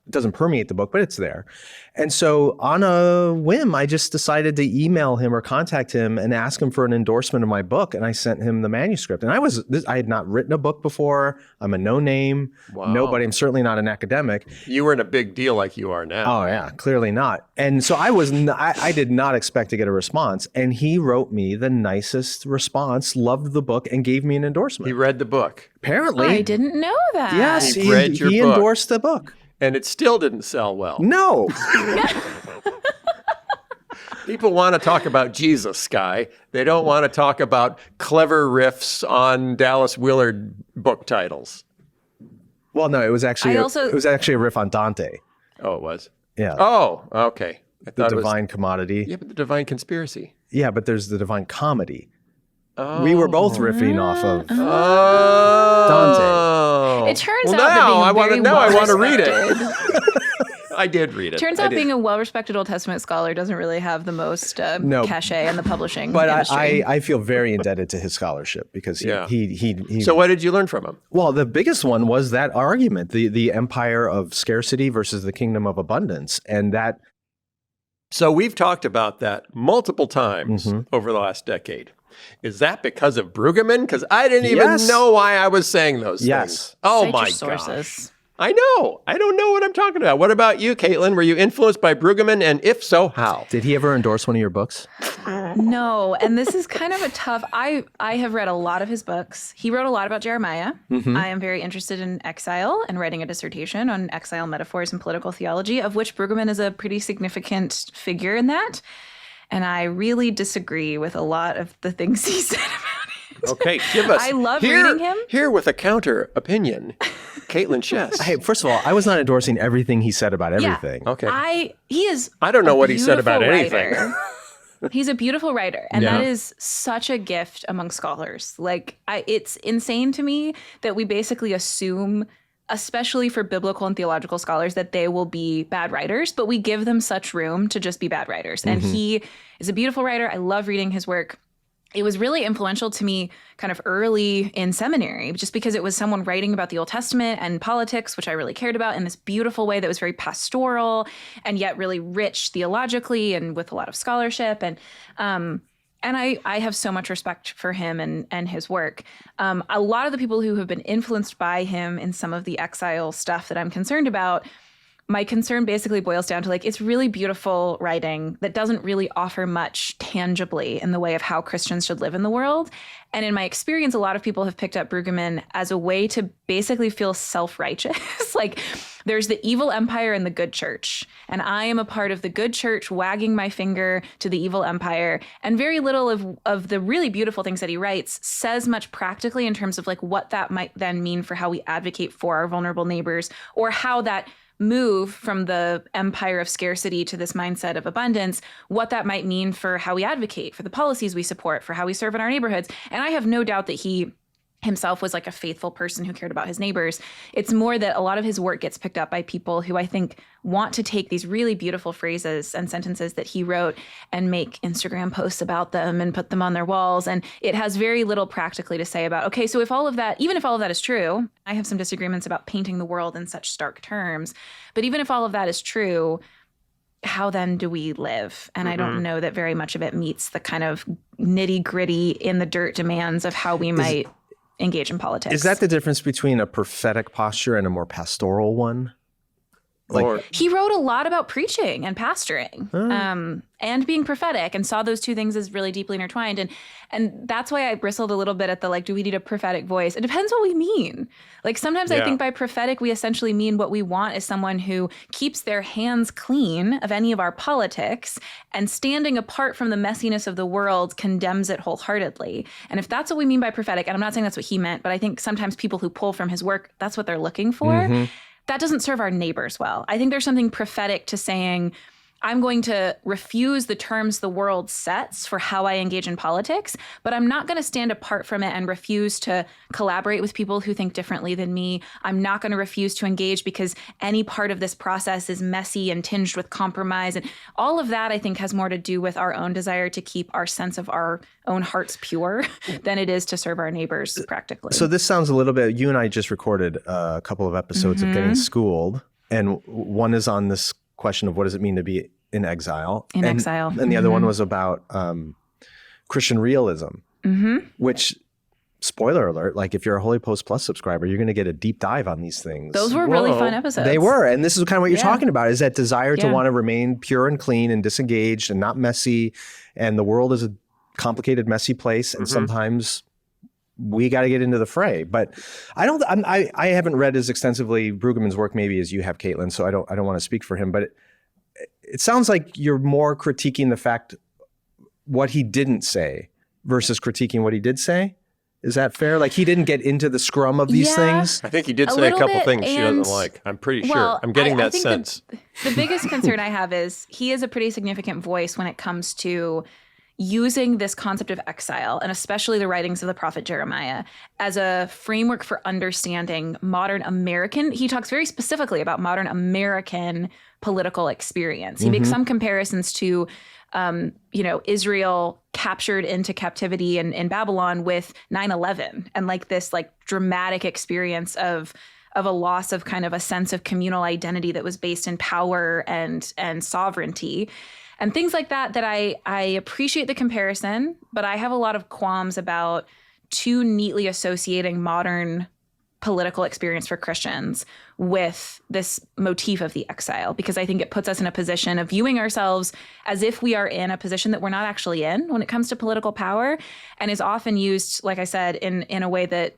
doesn't permeate the book, but it's there. And so on a whim, I just decided to email him or contact him and ask him for an endorsement of my book. And I sent him the manuscript. And I had not written a book before. I'm a no-name, nobody. I'm certainly not an academic. You weren't a big deal like you are now. Oh yeah, clearly not. And so I did not expect to get a response. And he wrote me the nicest response, loved the book, and gave me an endorsement. He read the book. Apparently. I didn't know that. Yes, he read your book. Endorsed the book. And it still didn't sell well. No. People want to talk about Jesus, Skye. They don't want to talk about clever riffs on Dallas Willard book titles. Well, no, it was actually a riff on Dante. Oh, it was? Yeah. Oh, okay. I thought the Divine Commodity. Yeah, but the Divine Conspiracy. Yeah, but there's the Divine Comedy. Oh. We were both riffing off of Dante. It turns out that being I want to read it. I did read it. Turns out being a well-respected Old Testament scholar doesn't really have the most cachet in the publishing industry. I feel very indebted to his scholarship because he. So what did you learn from him? Well, the biggest one was that argument, the empire of scarcity versus the kingdom of abundance, and that. So we've talked about that multiple times over the last decade. Is that because of Brueggemann? Because I didn't even know why I was saying those things. Oh my gosh. I know. I don't know what I'm talking about. What about you, Kaitlyn? Were you influenced by Brueggemann? And if so, how? Did he ever endorse one of your books? No. And this is kind of a tough... I have read a lot of his books. He wrote a lot about Jeremiah. I am very interested in exile and writing a dissertation on exile metaphors and political theology, of which Brueggemann is a pretty significant figure in that. And I really disagree with a lot of the things he said about it. Okay, give us... I love reading him. Here with a counter opinion. Kaitlyn Chess. Hey, first of all, I was not endorsing everything he said about everything. Okay. He is. I don't know what he said about beautiful anything. writer. He's a beautiful writer, and Yeah. that is such a gift among scholars. Like, it's insane to me that we basically assume, especially for biblical and theological scholars, that they will be bad writers, but we give them such room to just be bad writers. And he is a beautiful writer. I love reading his work. It was really influential to me kind of early in seminary, just because it was someone writing about the Old Testament and politics, which I really cared about, in this beautiful way that was very pastoral and yet really rich theologically and with a lot of scholarship. And I have so much respect for him and his work. A lot of the people who have been influenced by him in some of the exile stuff that I'm concerned about, my concern basically boils down to, like, it's really beautiful writing that doesn't really offer much tangibly in the way of how Christians should live in the world. And in my experience, a lot of people have picked up Brueggemann as a way to basically feel self-righteous. Like, there's the evil empire and the good church, and I am a part of the good church wagging my finger to the evil empire. And very little of the really beautiful things that he writes says much practically in terms of, like, what that might then mean for how we advocate for our vulnerable neighbors, or how that move from the empire of scarcity to this mindset of abundance, what that might mean for how we advocate, for the policies we support, for how we serve in our neighborhoods. And I have no doubt that he himself was like a faithful person who cared about his neighbors. It's more that a lot of his work gets picked up by people who I think want to take these really beautiful phrases and sentences that he wrote and make Instagram posts about them and put them on their walls. And it has very little practically to say about, okay, so if all of that, even if all of that is true, I have some disagreements about painting the world in such stark terms, but even if all of that is true, how then do we live? And I don't know that very much of it meets the kind of nitty gritty in the dirt demands of how we might engage in politics. Is that the difference between a prophetic posture and a more pastoral one? Or He wrote a lot about preaching and pastoring, and being prophetic, and saw those two things as really deeply intertwined. And that's why I bristled a little bit at the, like, do we need a prophetic voice? It depends what we mean. Like, sometimes I think by prophetic, we essentially mean what we want is someone who keeps their hands clean of any of our politics and, standing apart from the messiness of the world, condemns it wholeheartedly. And if that's what we mean by prophetic, and I'm not saying that's what he meant, but I think sometimes people who pull from his work, that's what they're looking for. That doesn't serve our neighbors well. I think there's something prophetic to saying, I'm going to refuse the terms the world sets for how I engage in politics, but I'm not going to stand apart from it and refuse to collaborate with people who think differently than me. I'm not going to refuse to engage because any part of this process is messy and tinged with compromise. And all of that, I think, has more to do with our own desire to keep our sense of our own hearts pure than it is to serve our neighbors practically. So this sounds a little bit, you and I just recorded a couple of episodes of Getting Schooled, and one is on this question of what does it mean to be in exile. Exile. And the other one was about Christian realism, which, spoiler alert, like if you're a HOLYPOST Plus subscriber, you're going to get a deep dive on these things. Those were really fun episodes. They were. And this is kind of what you're talking about, is that desire to want to remain pure and clean and disengaged and not messy. And the world is a complicated, messy place. And sometimes we got to get into the fray. But I haven't read as extensively Brueggemann's work maybe as you have, Kaitlyn, so I don't want to speak for him. But it sounds like you're more critiquing the fact what he didn't say versus critiquing what he did say. Is that fair? Like, he didn't get into the scrum of these things? I think he did say a couple things she doesn't like. I'm pretty sure. I'm getting that sense. The biggest concern I have is he is a pretty significant voice when it comes to using this concept of exile, and especially the writings of the prophet Jeremiah, as a framework for understanding modern American. He talks very specifically about modern American political experience. He makes some comparisons to, Israel captured into captivity in Babylon with 9/11, and like this like dramatic experience of a loss of kind of a sense of communal identity that was based in power and sovereignty. And things like that I appreciate the comparison, but I have a lot of qualms about too neatly associating modern political experience for Christians with this motif of the exile, because I think it puts us in a position of viewing ourselves as if we are in a position that we're not actually in when it comes to political power, and is often used, like I said, in a way that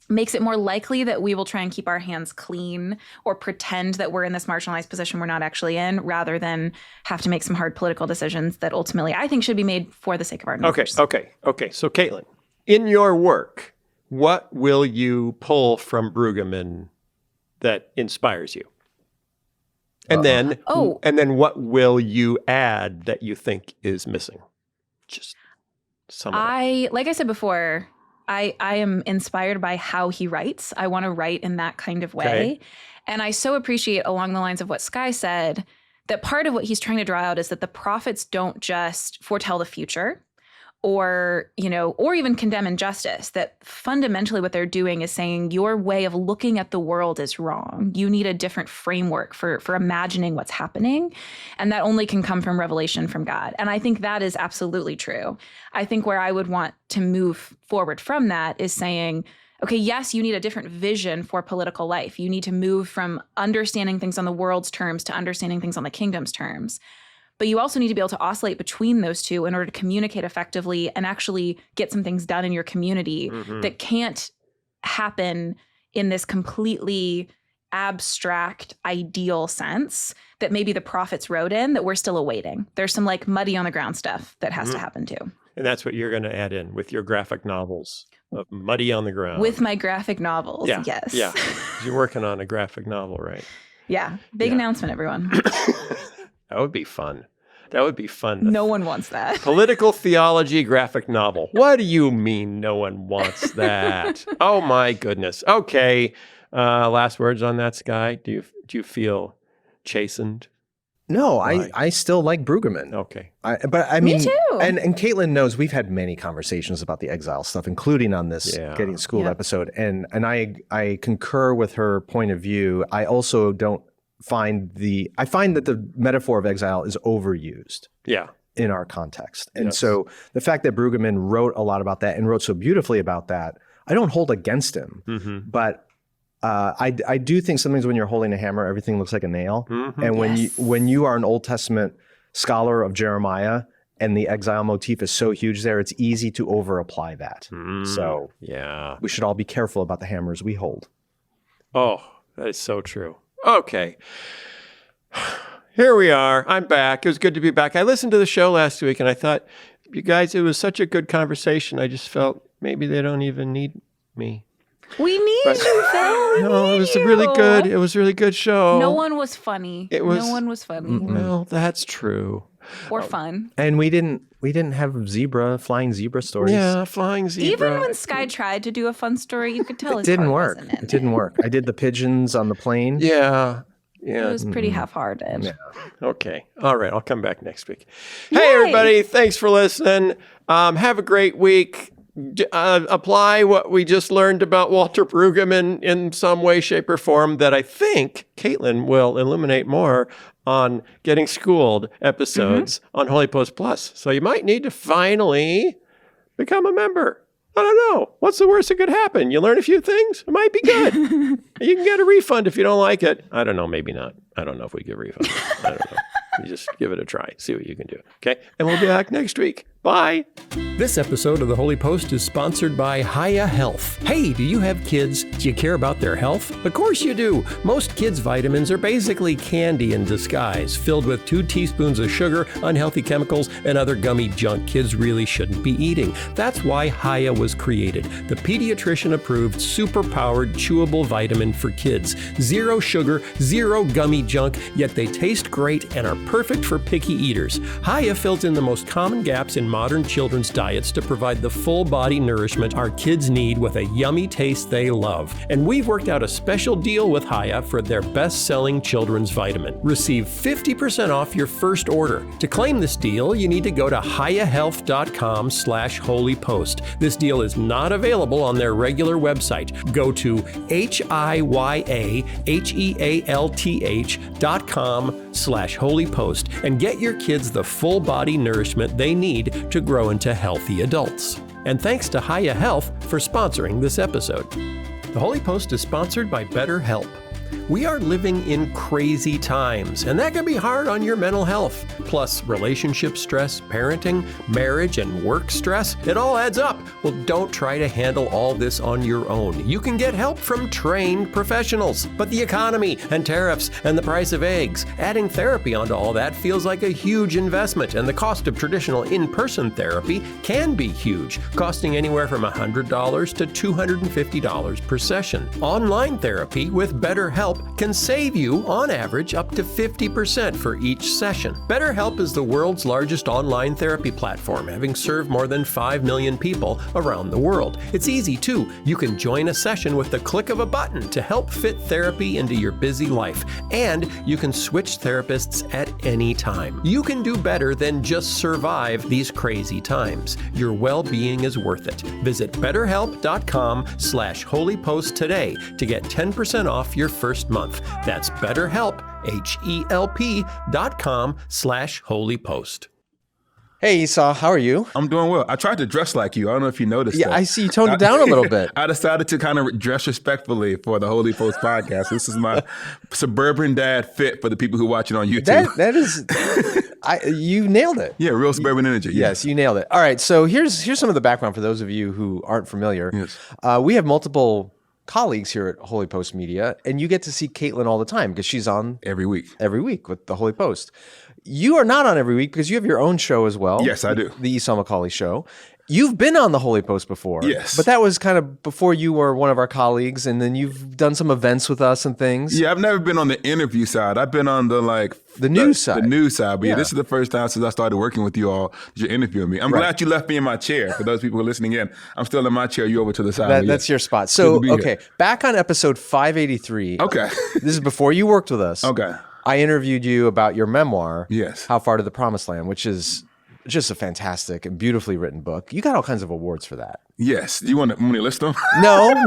makes it more likely that we will try and keep our hands clean or pretend that we're in this marginalized position we're not actually in, rather than have to make some hard political decisions that ultimately I think should be made for the sake of our neighbors. Okay. So, Kaitlyn, in your work, what will you pull from Brueggemann that inspires you? And then what will you add that you think is missing? Just some of it. Like I said before, I am inspired by how he writes. I want to write in that kind of way. Okay. And I so appreciate, along the lines of what Skye said, that part of what he's trying to draw out is that the prophets don't just foretell the future or even condemn injustice, that fundamentally what they're doing is saying your way of looking at the world is wrong. You need a different framework for imagining what's happening. And that only can come from revelation from God. And I think that is absolutely true. I think where I would want to move forward from that is saying, okay, yes, you need a different vision for political life. You need to move from understanding things on the world's terms to understanding things on the kingdom's terms. But you also need to be able to oscillate between those two in order to communicate effectively and actually get some things done in your community that can't happen in this completely abstract, ideal sense that maybe the prophets wrote in that we're still awaiting. There's some like muddy on the ground stuff that has to happen too. And that's what you're going to add in with your graphic novels of Muddy on the Ground. With my graphic novels, yes. Yeah, you're working on a graphic novel, right? Yeah, big announcement, everyone. That would be fun. That would be fun. No one wants that. Political theology graphic novel. What do you mean no one wants that? Oh my goodness. Okay. Last words on that, Skye. Do you feel chastened? No, I still like Brueggemann. Okay. But I mean, Me too. And Kaitlyn knows we've had many conversations about the exile stuff, including on this Getting Schooled episode. And I concur with her point of view. I also find that the metaphor of exile is overused. Yeah. In our context. And so the fact that Brueggemann wrote a lot about that and wrote so beautifully about that, I don't hold against him. But I do think sometimes when you're holding a hammer, everything looks like a nail. And when you are an Old Testament scholar of Jeremiah and the exile motif is so huge there, it's easy to over-apply that. So we should all be careful about the hammers we hold. Oh, that is so true. Okay. Here we are. I'm back. It was good to be back. I listened to the show last week and I thought, you guys, it was such a good conversation. I just felt maybe they don't even need me. We need you, Phil. No, it was a really good show. No one was funny. No one was funny. Well, that's true. Or fun. And we didn't have flying zebra stories. Yeah, flying zebra. Even when Skye tried to do a fun story, you could tell it didn't work. It didn't work. I did the pigeons on the plane. Yeah. It was pretty half-hearted. Yeah. Okay. All right. I'll come back next week. Hey, everybody. Thanks for listening. Have a great week. Apply what we just learned about Walter Bruggemann in some way, shape, or form that I think Kaitlyn will illuminate more on Getting Schooled episodes on HOLYPOST Plus. So you might need to finally become a member. I don't know. What's the worst that could happen? You learn a few things. It might be good. You can get a refund if you don't like it. I don't know. Maybe not. I don't know if we get refunds. I don't know. You just give it a try. See what you can do. Okay? And we'll be back next week. Bye. This episode of the Holy Post is sponsored by Hiya Health. Hey, do you have kids? Do you care about their health? Of course you do. Most kids' vitamins are basically candy in disguise, filled with 2 teaspoons of sugar, unhealthy chemicals, and other gummy junk kids really shouldn't be eating. That's why Hiya was created. The pediatrician-approved, super-powered, chewable vitamin for kids. 0 sugar, 0 gummy junk, yet they taste great and are perfect for picky eaters. Hiya fills in the most common gaps in modern children's diets to provide the full body nourishment our kids need with a yummy taste they love. And we've worked out a special deal with Hiya for their best-selling children's vitamin. Receive 50% off your first order. To claim this deal, you need to go to hiyahealth.com/holypost. This deal is not available on their regular website. Go to hiyahealth.com/holypost and get your kids the full body nourishment they need to grow into healthy adults. And thanks to Hiya Health for sponsoring this episode. The Holy Post is sponsored by BetterHelp. We are living in crazy times, and that can be hard on your mental health. Plus, relationship stress, parenting, marriage, and work stress, it all adds up. Well, don't try to handle all this on your own. You can get help from trained professionals. But the economy and tariffs and the price of eggs, adding therapy onto all that feels like a huge investment, and the cost of traditional in-person therapy can be huge, costing anywhere from $100 to $250 per session. Online therapy with BetterHelp can save you, on average, up to 50% for each session. BetterHelp is the world's largest online therapy platform, having served more than 5 million people around the world. It's easy, too. You can join a session with the click of a button to help fit therapy into your busy life, and you can switch therapists at any time. You can do better than just survive these crazy times. Your well-being is worth it. Visit BetterHelp.com/HOLYPOST today to get 10% off your first month. That's BetterHelp, HELP.com/HOLYPOST. Hey, Esau, how are you? I'm doing well. I tried to dress like you. I don't know if you noticed Yeah, that. I see you toned it down a little bit. I decided to kind of dress respectfully for the Holy Post podcast. This is my suburban dad fit for the people who watch it on YouTube. That is, you nailed it. Yeah, real suburban energy. Yeah. Yes, you nailed it. All right, so here's some of the background for those of you who aren't familiar. Yes. We have multiple colleagues here at Holy Post Media, and you get to see Kaitlyn all the time because she's on Every week. with the Holy Post. You are not on every week because you have your own show as well. Yes, I do. The Esau McCaulley Show. You've been on the Holy Post before. Yes. But that was kind of before you were one of our colleagues, and then you've done some events with us and things. Yeah, I've never been on the interview side. I've been on the news side. The news side. But Yeah. this is the first time since I started working with you all that you're interviewing me. I'm glad you left me in my chair. For those people who are listening in, I'm still in my chair. You over to the side. That's your spot. So, Good to be okay, here. back on episode 583. Okay. This is before you worked with us. Okay. I interviewed you about your memoir, Yes. How Far to the Promised Land, which is just a fantastic and beautifully written book. You got all kinds of awards for that. Yes. You want to list them? No, I'm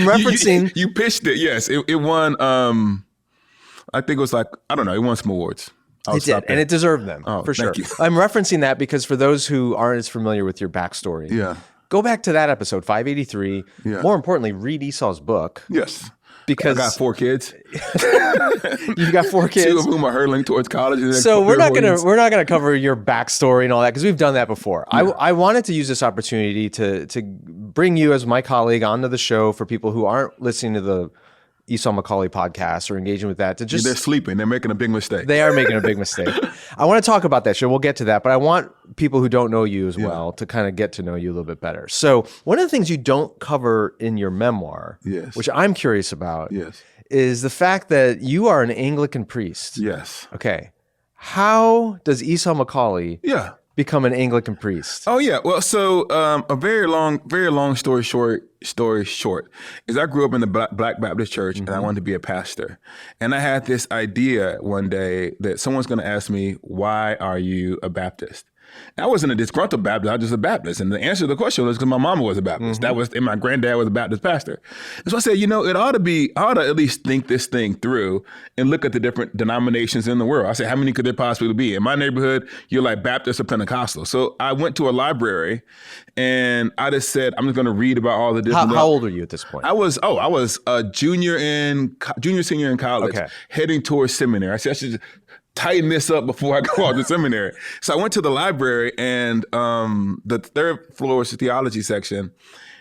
referencing. You pitched it. Yes, it won. I think it was it won some awards. It did, and it deserved them for sure. thank you. I'm referencing that because for those who aren't as familiar with your backstory, go back to that episode 583. Yeah. More importantly, read Esau's book. Yes. Because I got 4 kids. You've got 4 kids. 2 of whom are hurtling towards college. And So we're not gonna cover your backstory and all that because we've done that before. Yeah. I wanted to use this opportunity to bring you as my colleague onto the show for people who aren't listening to the Esau McCaulley podcast or engaging with that. They're sleeping. They're making a big mistake. They are making a big mistake. I want to talk about that show. We'll get to that, but I want people who don't know you as well to kind of get to know you a little bit better. So one of the things you don't cover in your memoir, which I'm curious about, is the fact that you are an Anglican priest. Yes. Okay. How does Esau McCaulley become an Anglican priest? Oh yeah. Well, so a very long story short is I grew up in the Black Baptist church and I wanted to be a pastor. And I had this idea one day that someone's going to ask me, why are you a Baptist? And I wasn't a disgruntled Baptist, I was just a Baptist. And the answer to the question was because my mama was a Baptist. And my granddad was a Baptist pastor. And so I said, I ought to at least think this thing through and look at the different denominations in the world. I said, how many could there possibly be? In my neighborhood, you're like Baptist or Pentecostal. So I went to a library and I just said, I'm just going to read about all the different. How old are you at this point? I was a junior, senior in college, heading towards seminary. I said, I should just tighten this up before I go off to seminary. So I went to the library and the 3rd floor is the theology section.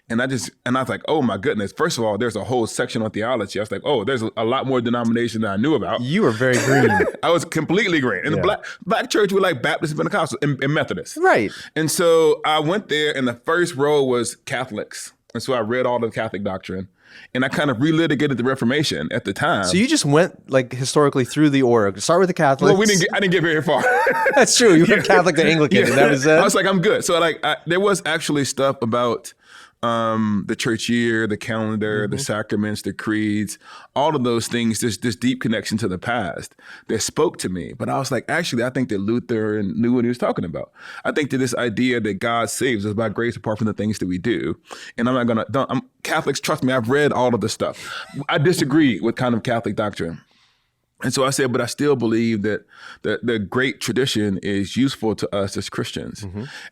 And I was like, oh my goodness. First of all, there's a whole section on theology. I was like, oh, there's a lot more denomination than I knew about. You were very green. I was completely green. In the black church, we're like Baptist and Pentecostal and Methodist. Right. And so I went there and the first row was Catholics. And so I read all the Catholic doctrine. And I kind of relitigated the Reformation at the time. So you just went historically through the order. Start with the Catholics. Well, I didn't get very far. That's true. You went Catholic to Anglican, and that was it. I was like, I'm good. So there was actually stuff about the church year, the calendar, the sacraments, the creeds, all of those things, this deep connection to the past that spoke to me. But I was like, actually, I think that Luther knew what he was talking about. I think that this idea that God saves us by grace apart from the things that we do. And Catholics, trust me, I've read all of this stuff. I disagree with kind of Catholic doctrine. And so I said, but I still believe that the great tradition is useful to us as Christians.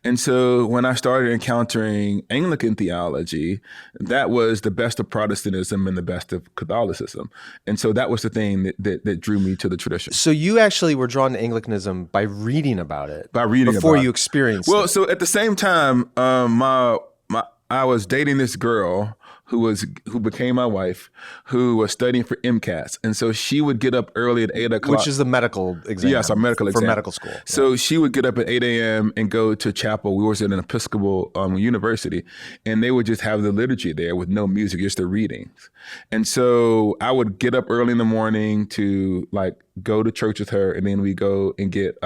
And so when I started encountering Anglican theology, that was the best of Protestantism and the best of Catholicism. And so that was the thing that drew me to the tradition. So you actually were drawn to Anglicanism by reading about it. Before you experienced it. So at the same time, I was dating this girl who became my wife, who was studying for MCATs. And so she would get up early at 8 o'clock. Which is the medical exam. Yes, our medical exam. For medical school. So she would get up at 8 a.m. and go to chapel. We were at an Episcopal university, and they would just have the liturgy there with no music, just the readings. And so I would get up early in the morning to like go to church with her, and then we go and get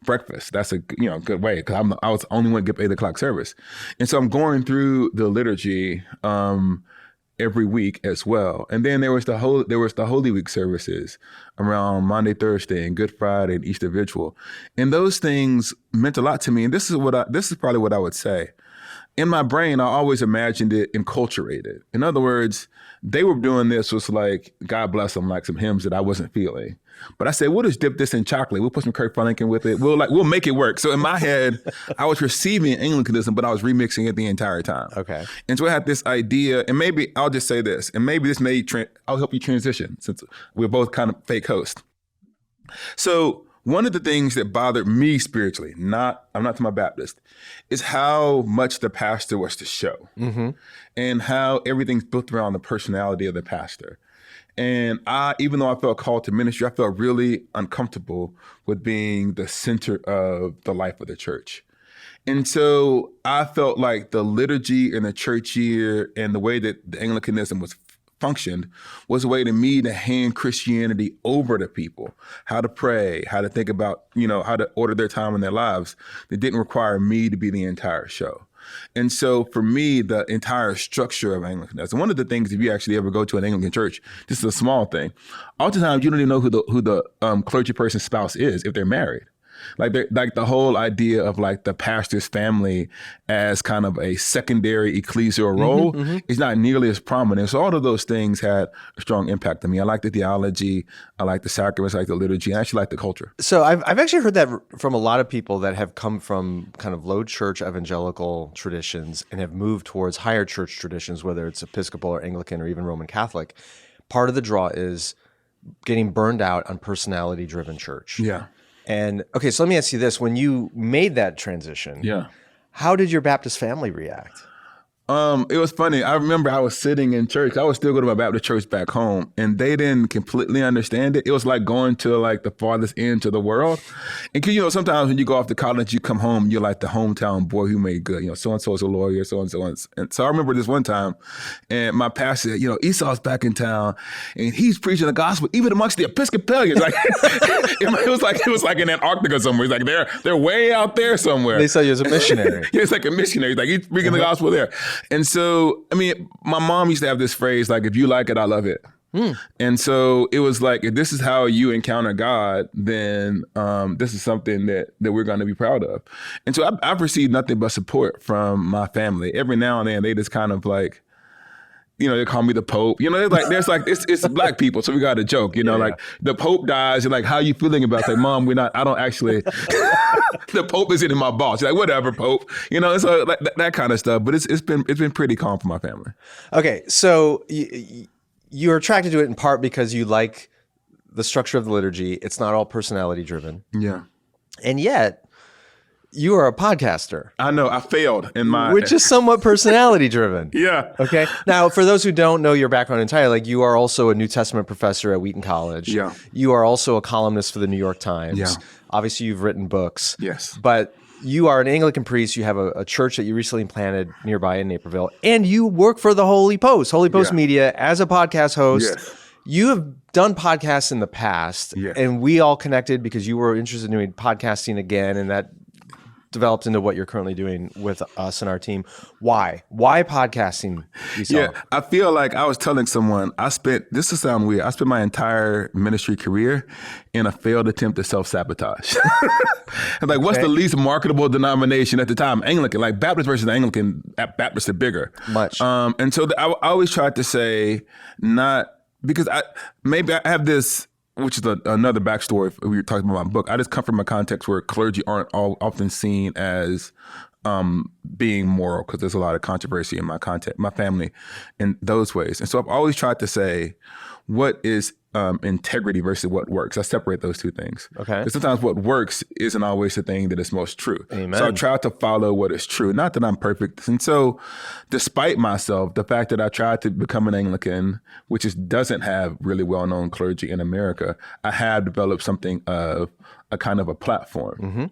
breakfast. That's a good way, because I was the only one to get 8 o'clock service. And so I'm going through the liturgy every week as well. And then there was the Holy Week services around Monday, Thursday, and Good Friday and Easter Vigil. And those things meant a lot to me. And this is probably what I would say. In my brain, I always imagined it enculturated. In other words, they were doing this was like, God bless them, like some hymns that I wasn't feeling. But I said, we'll just dip this in chocolate. We'll put some Kirk Franklin with it. We'll make it work. So in my head, I was receiving Anglicanism, but I was remixing it the entire time. Okay. And so I had this idea, and maybe I'll just say this, and maybe this I'll help you transition, since we're both kind of fake hosts. So one of the things that bothered me spiritually, I'm not to my Baptist, is how much the pastor was to show, and how everything's built around the personality of the pastor. And even though I felt called to ministry, I felt really uncomfortable with being the center of the life of the church. And so I felt like the liturgy and the church year and the way that the Anglicanism functioned was a way to me to hand Christianity over to people, how to pray, how to think about, how to order their time in their lives. That didn't require me to be the entire show. And so for me, the entire structure of Anglicanism, one of the things, if you actually ever go to an Anglican church, this is a small thing. Oftentimes you don't even know who the clergy person's spouse is if they're married. Like the whole idea of like the pastor's family as kind of a secondary ecclesial role is not nearly as prominent. So all of those things had a strong impact on me. I like the theology, I like the sacraments, I like the liturgy, and I actually like the culture. So I've actually heard that from a lot of people that have come from kind of low church evangelical traditions and have moved towards higher church traditions, whether it's Episcopal or Anglican or even Roman Catholic. Part of the draw is getting burned out on personality-driven church. Yeah. And okay, so let me ask you this. When you made that transition, how did your Baptist family react? It was funny. I remember I was sitting in church. I would still go to my Baptist church back home, and they didn't completely understand it. It was like going to like the farthest end to the world. And sometimes when you go off to college, you come home, you're like the hometown boy who made good. So-and-so is a lawyer, so-and-so. And so I remember this one time, and my pastor said, Esau's back in town, and he's preaching the gospel, even amongst the Episcopalians. Like it was like in Antarctica somewhere. It's like they're way out there somewhere. They saw you as a missionary. Yeah, it's like a missionary. Like he's preaching the gospel there. And so, my mom used to have this phrase, like, if you like it, I love it. And so it was like, if this is how you encounter God, then this is something that we're going to be proud of. And so I've received nothing but support from my family. Every now and then, they just kind of like, they call me the Pope. It's black people, so we got a joke. Like the Pope dies, and like, how you feeling about it? Like, Mom, I don't actually. The Pope isn't in my boss. She's like, whatever, Pope. So like, that kind of stuff. But it's been pretty calm for my family. Okay, so you're attracted to it in part because you like the structure of the liturgy. It's not all personality driven. Yeah, and yet you are a podcaster. I know. I failed in my... Which is somewhat personality driven. Yeah. Okay. Now, for those who don't know your background entirely, like you are also a New Testament professor at Wheaton College. Yeah. You are also a columnist for the New York Times. Yeah. Obviously, you've written books. Yes. But you are an Anglican priest. You have a church that you recently planted nearby in Naperville. And you work for the HOLYPOST Media as a podcast host. Yes. You have done podcasts in the past. Yes. And we all connected because you were interested in doing podcasting again, and that developed into what you're currently doing with us and our team. Why podcasting, Esau? Yeah, I feel like I was telling someone, this will sound weird, I spent my entire ministry career in a failed attempt at self-sabotage. I'm like, what's the least marketable denomination at the time? Anglican, like Baptist versus Anglican, Baptists are bigger. Much. And so I always tried to say, not, because I have this which is another backstory. If we were talking about my book. I just come from a context where clergy aren't often seen as being moral, because there's a lot of controversy in my family in those ways. And so I've always tried to say, what is integrity versus what works? I separate those two things. Okay. Because sometimes what works isn't always the thing that is most true. Amen. So I try to follow what is true. Not that I'm perfect. And so despite myself, the fact that I tried to become an Anglican, which doesn't have really well-known clergy in America, I have developed something of a kind of a platform. Mm-hmm.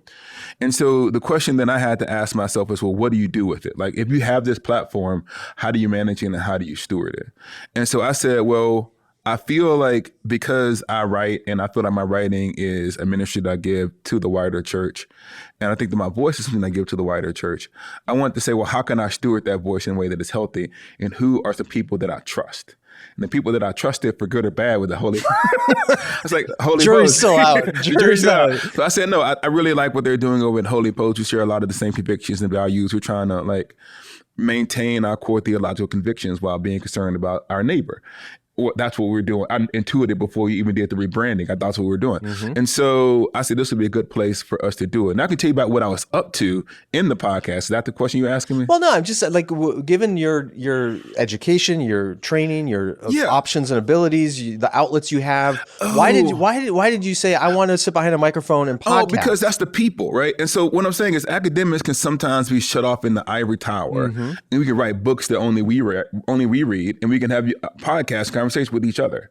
And so the question that I had to ask myself is, well, what do you do with it? Like, if you have this platform, how do you manage it and how do you steward it? And so I said, well, I feel like because I write and I feel like my writing is a ministry that I give to the wider church, and I think that my voice is something I give to the wider church, I want to say, well, how can I steward that voice in a way that is healthy? And who are the people that I trust? And the people that I trusted, for good or bad, with the Holy it's like Holy Jury's Post. still out. Jury's still out. So I said, no, I really like what they're doing over at Holy Post. We share a lot of the same convictions and values. We're trying to maintain our core theological convictions while being concerned about our neighbor. Well, that's what we're doing. I intuited before you even did the rebranding. I thought that's what we were doing. Mm-hmm. And so I said, this would be a good place for us to do it. And I can tell you about what I was up to in the podcast. Is that the question you're asking me? Well, no, I'm just given your education, your training, your options and abilities, the outlets you have. Why did you say, I want to sit behind a microphone and podcast? Oh, because that's the people, right? And so what I'm saying is, academics can sometimes be shut off in the ivory tower, and we can write books that only we read, and we can have podcast conversations with each other.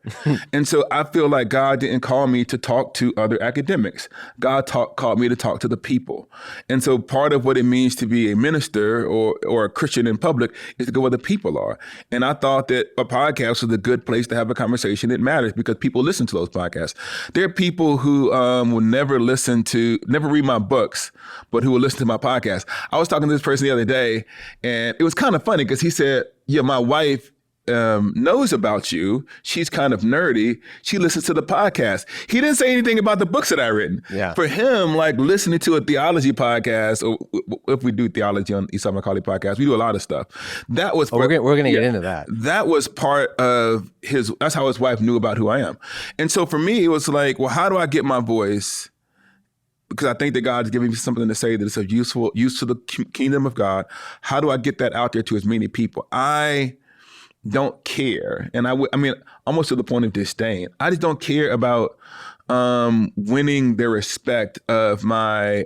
And so I feel like God didn't call me to talk to other academics. God called me to talk to the people. And so part of what it means to be a minister or a Christian in public is to go where the people are. And I thought that a podcast was a good place to have a conversation that matters, because people listen to those podcasts. There are people who will never read my books, but who will listen to my podcast. I was talking to this person the other day, and it was kind of funny because he said, yeah, my wife knows about you. She's kind of nerdy. She listens to the podcast. He didn't say anything about the books that I've written. Yeah. For him, listening to a theology podcast, or if we do theology on Esau McCaulley podcast, we do a lot of stuff. That was we're going to get into that. That was part of that's how his wife knew about who I am. And so for me, it was like, well, how do I get my voice? Because I think that God is giving me something to say that is of use to the kingdom of God. How do I get that out there to as many people? I don't care. And I mean, almost to the point of disdain. I just don't care about winning the respect of my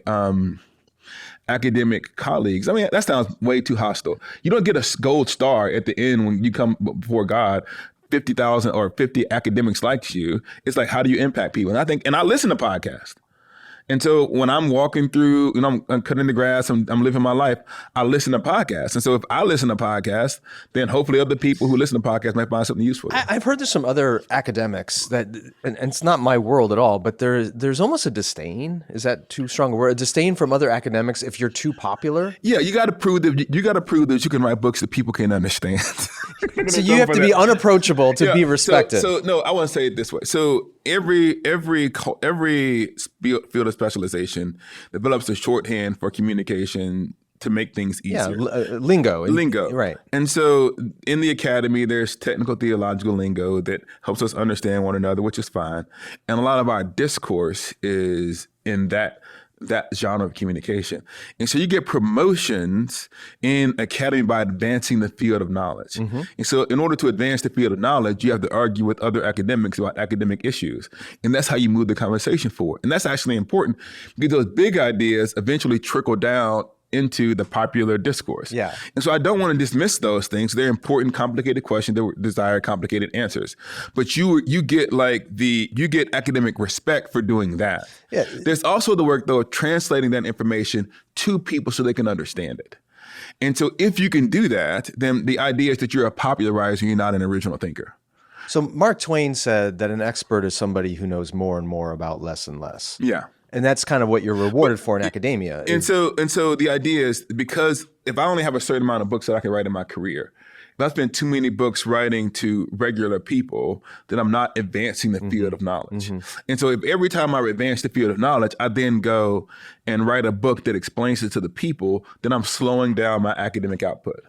academic colleagues. I mean, that sounds way too hostile. You don't get a gold star at the end when you come before God. 50,000 or 50 academics like you. It's like, how do you impact people? And I listen to podcasts. And so when I'm walking through, I'm cutting the grass, I'm living my life, I listen to podcasts. And so if I listen to podcasts, then hopefully other people who listen to podcasts might find something useful. I've heard there's some other academics that, and it's not my world at all, but there's almost a disdain. Is that too strong a word? A disdain from other academics if you're too popular? Yeah, you got to prove that you can write books that people can understand. So you have to be unapproachable to be respected. So no, I want to say it this way. So every field of specialization develops a shorthand for communication to make things easier. Yeah, lingo. Right. And so in the academy, there's technical theological lingo that helps us understand one another, which is fine. And a lot of our discourse is in that genre of communication. And so you get promotions in academy by advancing the field of knowledge. Mm-hmm. And so in order to advance the field of knowledge, you have to argue with other academics about academic issues. And that's how you move the conversation forward. And that's actually important because those big ideas eventually trickle down into the popular discourse. Yeah. And so I don't want to dismiss those things. They're important, complicated questions that desire complicated answers. But you get you get academic respect for doing that. Yeah. There's also the work though of translating that information to people so they can understand it. And so if you can do that, then the idea is that you're a popularizer, you're not an original thinker. So Mark Twain said that an expert is somebody who knows more and more about less and less. Yeah. And that's kind of what you're rewarded for in academia. And so the idea is, because if I only have a certain amount of books that I can write in my career, if I spend too many books writing to regular people, then I'm not advancing the field of knowledge. Mm-hmm. And so if every time I advance the field of knowledge, I then go and write a book that explains it to the people, then I'm slowing down my academic output.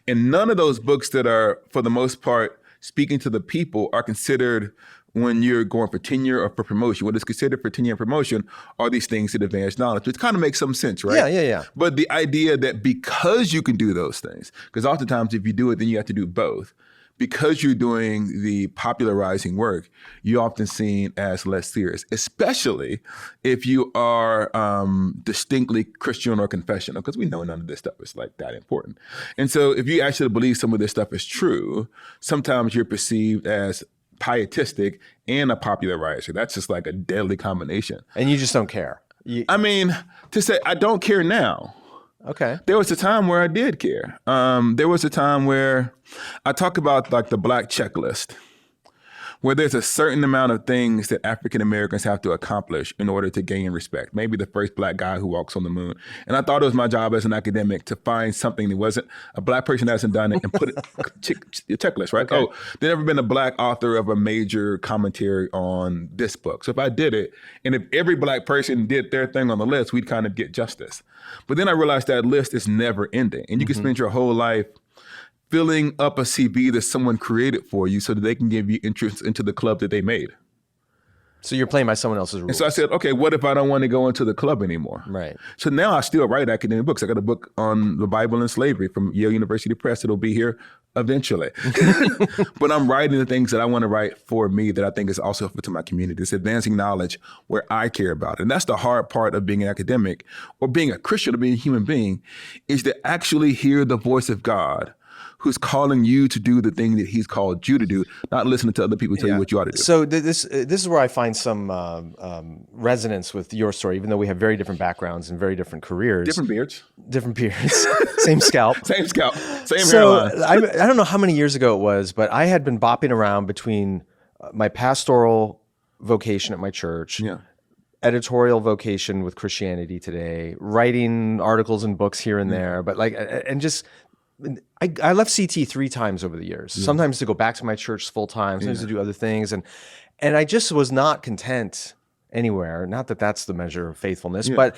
And none of those books that are, for the most part, speaking to the people are considered when you're going for tenure or for promotion. What is considered for tenure and promotion are these things that advance knowledge, which kind of makes some sense, right? Yeah. But the idea that because you can do those things, because oftentimes if you do it, then you have to do both. Because you're doing the popularizing work, you're often seen as less serious, especially if you are distinctly Christian or confessional, because we know none of this stuff is like that important. And so if you actually believe some of this stuff is true, sometimes you're perceived as pietistic and a popularizer. That's just like a deadly combination. And you just don't care. I mean, to say I don't care now. Okay. There was a time where I did care. There was a time where I talk about like the black checklist, where there's a certain amount of things that African Americans have to accomplish in order to gain respect. Maybe the first black guy who walks on the moon. And I thought it was my job as an academic to find something that wasn't a black person that hasn't done it and put it your checklist, right? Okay. Oh, there's never been a black author of a major commentary on this book. So if I did it, and if every black person did their thing on the list, we'd kind of get justice. But then I realized that list is never ending. And you can spend your whole life filling up a CV that someone created for you so that they can give you entrance into the club that they made. So you're playing by someone else's rules. And so I said, okay, what if I don't want to go into the club anymore? Right. So now I still write academic books. I got a book on the Bible and slavery from Yale University Press. It'll be here eventually. But I'm writing the things that I want to write for me that I think is also helpful to my community. It's advancing knowledge where I care about it. And that's the hard part of being an academic or being a Christian or being a human being, is to actually hear the voice of God who's calling you to do the thing that he's called you to do, not listening to other people tell you what you ought to do. So this is where I find some resonance with your story, even though we have very different backgrounds and very different careers. Different beards. Different beards. Same scalp. Same scalp. Same So hairline. I don't know how many years ago it was, but I had been bopping around between my pastoral vocation at my church, editorial vocation with Christianity Today, writing articles and books here and there, but like, and just... I left CT 3 times over the years, sometimes to go back to my church full time, sometimes to do other things. And I just was not content anywhere. Not that that's the measure of faithfulness, but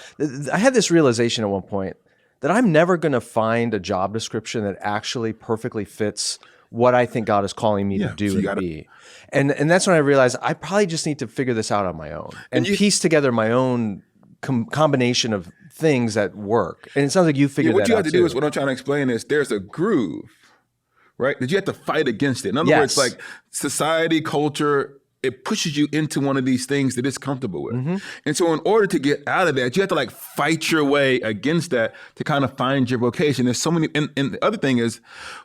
I had this realization at one point that I'm never going to find a job description that actually perfectly fits what I think God is calling me to do and be. And that's when I realized I probably just need to figure this out on my own and piece together my own combination of things that work. And it sounds like you figured that out. What you have to too. do is, what I'm trying to explain is, there's a groove, right? That you have to fight against it. In other words, like society, culture, it pushes you into one of these things that it's comfortable with. And so in order to get out of that, you have to like fight your way against that to kind of find your vocation. There's so many, and the other thing is,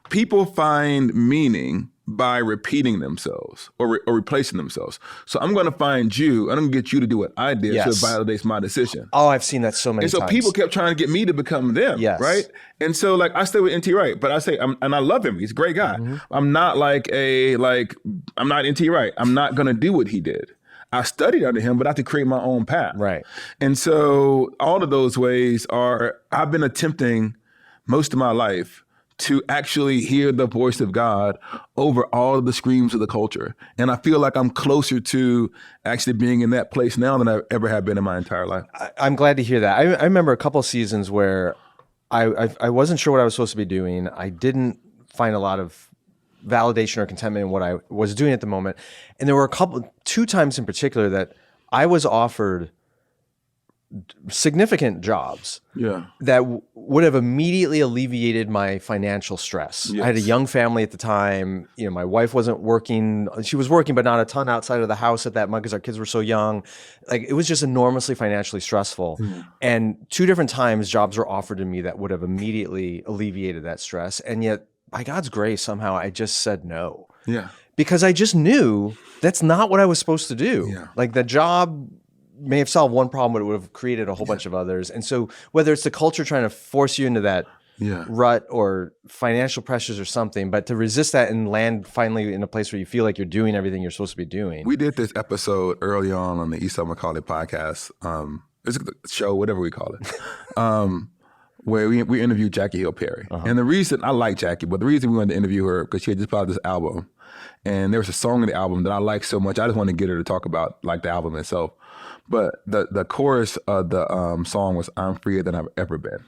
people find meaning by repeating themselves or replacing themselves. So I'm going to find you and I'm going to get you to do what I did so it validates my decision. Oh, I've seen that so many times. And so people kept trying to get me to become them, right? And so like I stay with NT Wright, but I say, and I love him. He's a great guy. I'm not I'm not NT Wright. I'm not going to do what he did. I studied under him, but I have to create my own path. Right. And so all of those ways I've been attempting most of my life to actually hear the voice of God over all of the screams of the culture. And I feel like I'm closer to actually being in that place now than I ever have been in my entire life. I'm glad to hear that. I remember a couple of seasons where I wasn't sure what I was supposed to be doing. I didn't find a lot of validation or contentment in what I was doing at the moment. And there were 2 times in particular that I was offered significant jobs that would have immediately alleviated my financial stress. I had a young family at the time. You know, my wife wasn't working. She was working, but not a ton outside of the house at that moment because our kids were so young. Like, it was just enormously financially stressful. And 2 different times jobs were offered to me that would have immediately alleviated that stress. And yet, by God's grace, somehow I just said no. Because I just knew that's not what I was supposed to do. Like, the job may have solved one problem, but it would have created a whole bunch of others. And so whether it's the culture trying to force you into that rut or financial pressures or something, but to resist that and land finally in a place where you feel like you're doing everything you're supposed to be doing. We did this episode early on the Esau McCaulley podcast. It's a show, whatever we call it, where we interviewed Jackie Hill Perry. And the reason I like Jackie, but the reason we wanted to interview her, because she had just put out this album. And there was a song in the album that I liked so much. I just wanted to get her to talk about like the album itself. But the chorus of the song was, "I'm freer than I've ever been."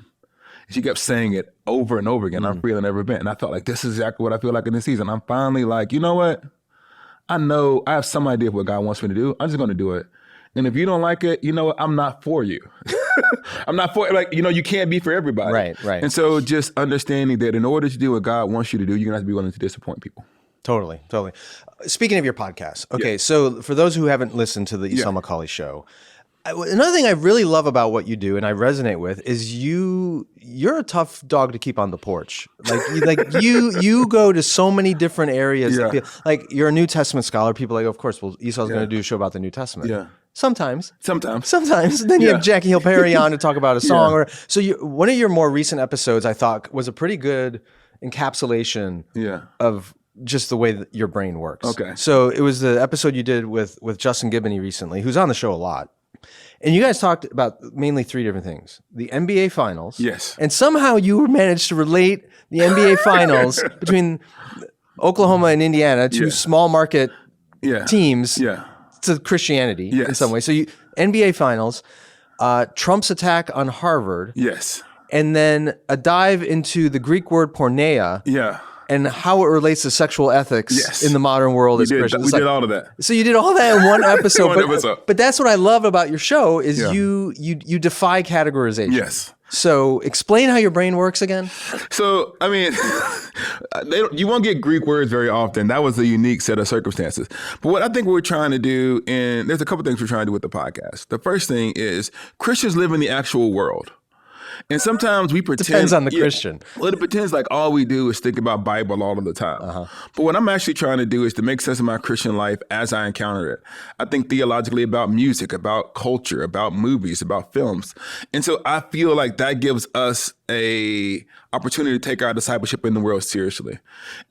She kept saying it over and over again, "I'm freer than I've ever been." And I felt like this is exactly what I feel like in this season. I'm finally like, you know what? I know I have some idea of what God wants me to do. I'm just going to do it. And if you don't like it, you know what? I'm not for you. I'm not for, like, you know, you can't be for everybody. Right. And so just understanding that in order to do what God wants you to do, you're going to have to be willing to disappoint people. Totally. Speaking of your podcast, okay, so for those who haven't listened to the Esau McCaulley show, another thing I really love about what you do and I resonate with is you're a tough dog to keep on the porch. You go to so many different areas. Yeah. Like you're a New Testament scholar. People are like, of course, well, Esau's going to do a show about the New Testament. Yeah. Sometimes. Then you have Jackie Hill Perry on to talk about a song. One of your more recent episodes, I thought, was a pretty good encapsulation of just the way that your brain works. Okay. So it was the episode you did with Justin Giboney recently, who's on the show a lot. And you guys talked about mainly three different things. The NBA Finals. Yes. And somehow you managed to relate the NBA Finals between Oklahoma and Indiana, two small market teams, to Christianity in some way. So NBA Finals, Trump's attack on Harvard. Yes. And then a dive into the Greek word porneia. Yeah. And how it relates to sexual ethics in the modern world as Christians. We did all of that. So you did all that in one episode. episode. But that's what I love about your show is you defy categorization. Yes. So explain how your brain works again. So, I mean, you won't get Greek words very often. That was a unique set of circumstances. But what I think we're trying to do, and there's a couple things we're trying to do with the podcast. The first thing is Christians live in the actual world. And sometimes we pretend. Depends on the Christian. Well, it pretends like all we do is think about Bible all of the time. But what I'm actually trying to do is to make sense of my Christian life as I encounter it. I think theologically about music, about culture, about movies, about films. And so I feel like that gives us a opportunity to take our discipleship in the world seriously.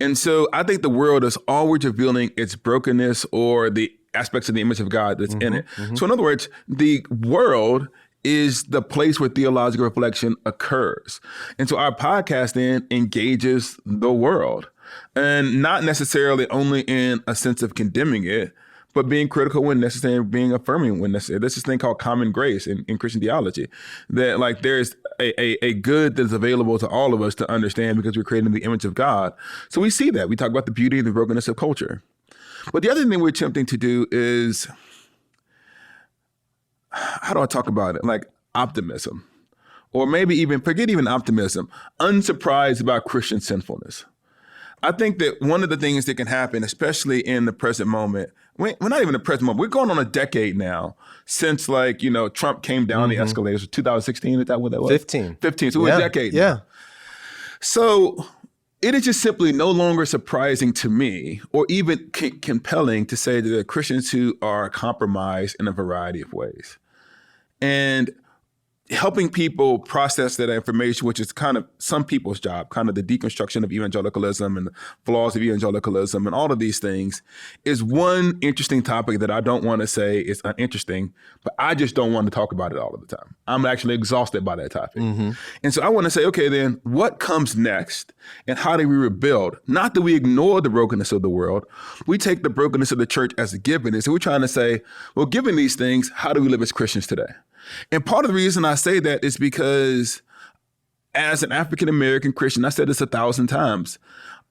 And so I think the world is always revealing its brokenness or the aspects of the image of God that's in it. So in other words, the world is the place where theological reflection occurs. And so our podcast then engages the world, and not necessarily only in a sense of condemning it, but being critical when necessary, being affirming when necessary. There's this thing called common grace in Christian theology, that like there's a good that's available to all of us to understand because we're created in the image of God. So we see that. We talk about the beauty and the brokenness of culture. But the other thing we're attempting to do is, how do I talk about it? Like optimism, or maybe even, forget even optimism, unsurprised about Christian sinfulness. I think that one of the things that can happen, especially in the present moment, we're not even the present moment, we're going on a decade now since Trump came down the escalators. 2016, is that what that was? 15. So we're a decade now. So it is just simply no longer surprising to me or even compelling to say that there are Christians who are compromised in a variety of ways. And helping people process that information, which is kind of some people's job, kind of the deconstruction of evangelicalism and the flaws of evangelicalism and all of these things, is one interesting topic that I don't want to say is uninteresting, but I just don't want to talk about it all of the time. I'm actually exhausted by that topic. And so I want to say, okay, then what comes next and how do we rebuild? Not that we ignore the brokenness of the world. We take the brokenness of the church as a given. And so we're trying to say, well, given these things, how do we live as Christians today? And part of the reason I say that is because as an African-American Christian, I said this 1,000 times,